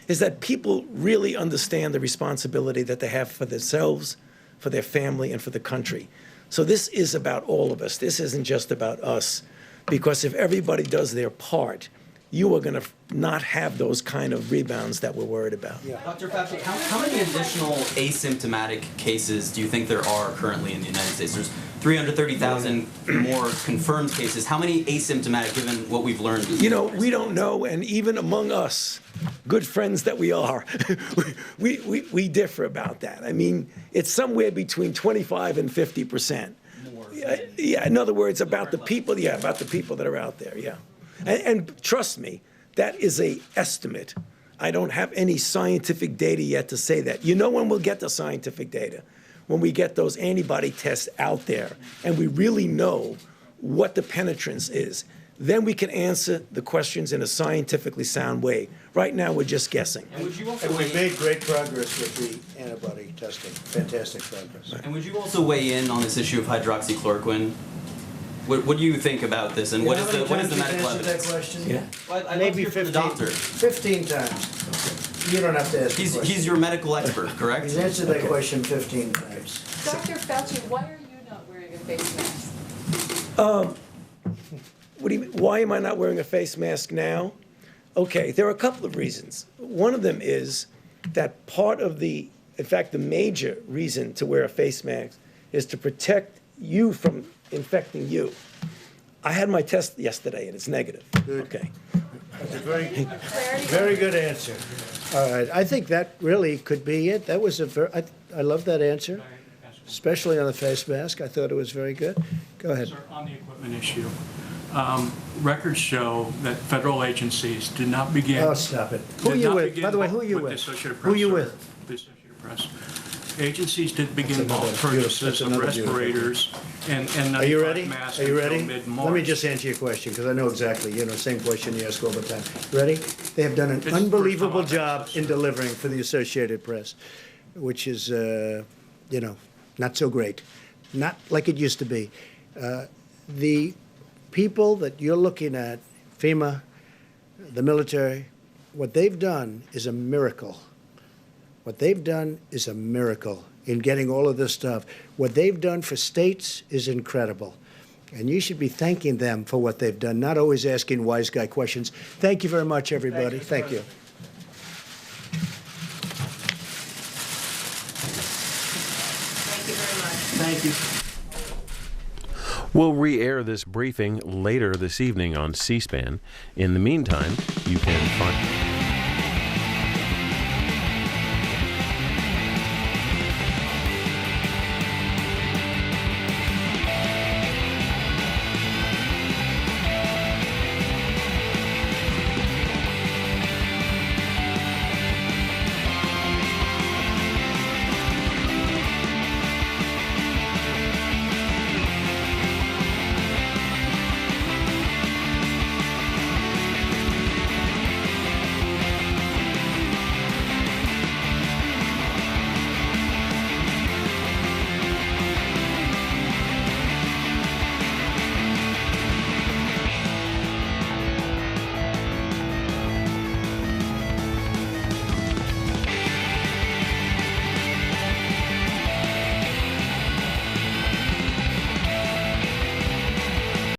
Speaker 20: is that people really understand the responsibility that they have for themselves, for their family, and for the country. So this is about all of us. This isn't just about us. Because if everybody does their part, you are going to not have those kind of rebounds that we're worried about.
Speaker 9: Dr. Fauci, how many additional asymptomatic cases do you think there are currently in the United States? There's 330,000 more confirmed cases. How many asymptomatic, given what we've learned?
Speaker 20: You know, we don't know, and even among us, good friends that we are, we differ about that. I mean, it's somewhere between 25 and 50%. Yeah, in other words, about the people that are out there, yeah. And trust me, that is a estimate. I don't have any scientific data yet to say that. You know when we'll get the scientific data? When we get those antibody tests out there and we really know what the penetrance is. Then we can answer the questions in a scientifically sound way. Right now, we're just guessing.
Speaker 9: And would you also
Speaker 1: And we've made great progress with the antibody testing. Fantastic progress.
Speaker 9: And would you also weigh in on this issue of hydroxychloroquine? What do you think about this, and what is the medical evidence?
Speaker 1: That question?
Speaker 20: Yeah.
Speaker 9: Well, I'd
Speaker 1: Maybe
Speaker 9: love to hear
Speaker 1: 15,
Speaker 9: from the doctor.
Speaker 1: 15 times. You don't have to ask the question.
Speaker 9: He's your medical expert, correct?
Speaker 1: He's answered that question 15 times.
Speaker 14: Dr. Fauci, why are you not wearing a face mask?
Speaker 20: What do you mean? Why am I not wearing a face mask now? Okay, there are a couple of reasons. One of them is that in fact, the major reason to wear a face mask is to protect you from infecting you. I had my test yesterday and it's negative. Okay.
Speaker 1: That's a very good answer. All right, I think that really could be it. That was I love that answer, especially on the face mask. I thought it was very good. Go ahead.
Speaker 7: Sir, on the equipment issue, records show that federal agencies did not begin.
Speaker 1: Oh, stop it. Who are you with? By the way, who are you with? Who are you with?
Speaker 7: The Associated Press. Agencies did begin bulk purchases of respirators and
Speaker 1: Are you ready?
Speaker 7: masks
Speaker 1: Are you
Speaker 7: until
Speaker 1: ready?
Speaker 7: mid-March.
Speaker 1: Let me just answer your question, because I know exactly, same question you ask all the time. Ready? They have done an
Speaker 7: This is
Speaker 1: unbelievable
Speaker 7: first time I've
Speaker 1: job in delivering for the Associated Press, which is, not so great. Not like it used to be. The people that you're looking at, FEMA, the military, what they've done is a miracle. What they've done is a miracle in getting all of this stuff. What they've done for states is incredible. And you should be thanking them for what they've done, not always asking wise guy questions. Thank you very much, everybody. Thank you.
Speaker 8: Thank you very much.
Speaker 6: thank you.
Speaker 2: We'll re-air this briefing later this evening on C-SPAN. In the meantime, you can find...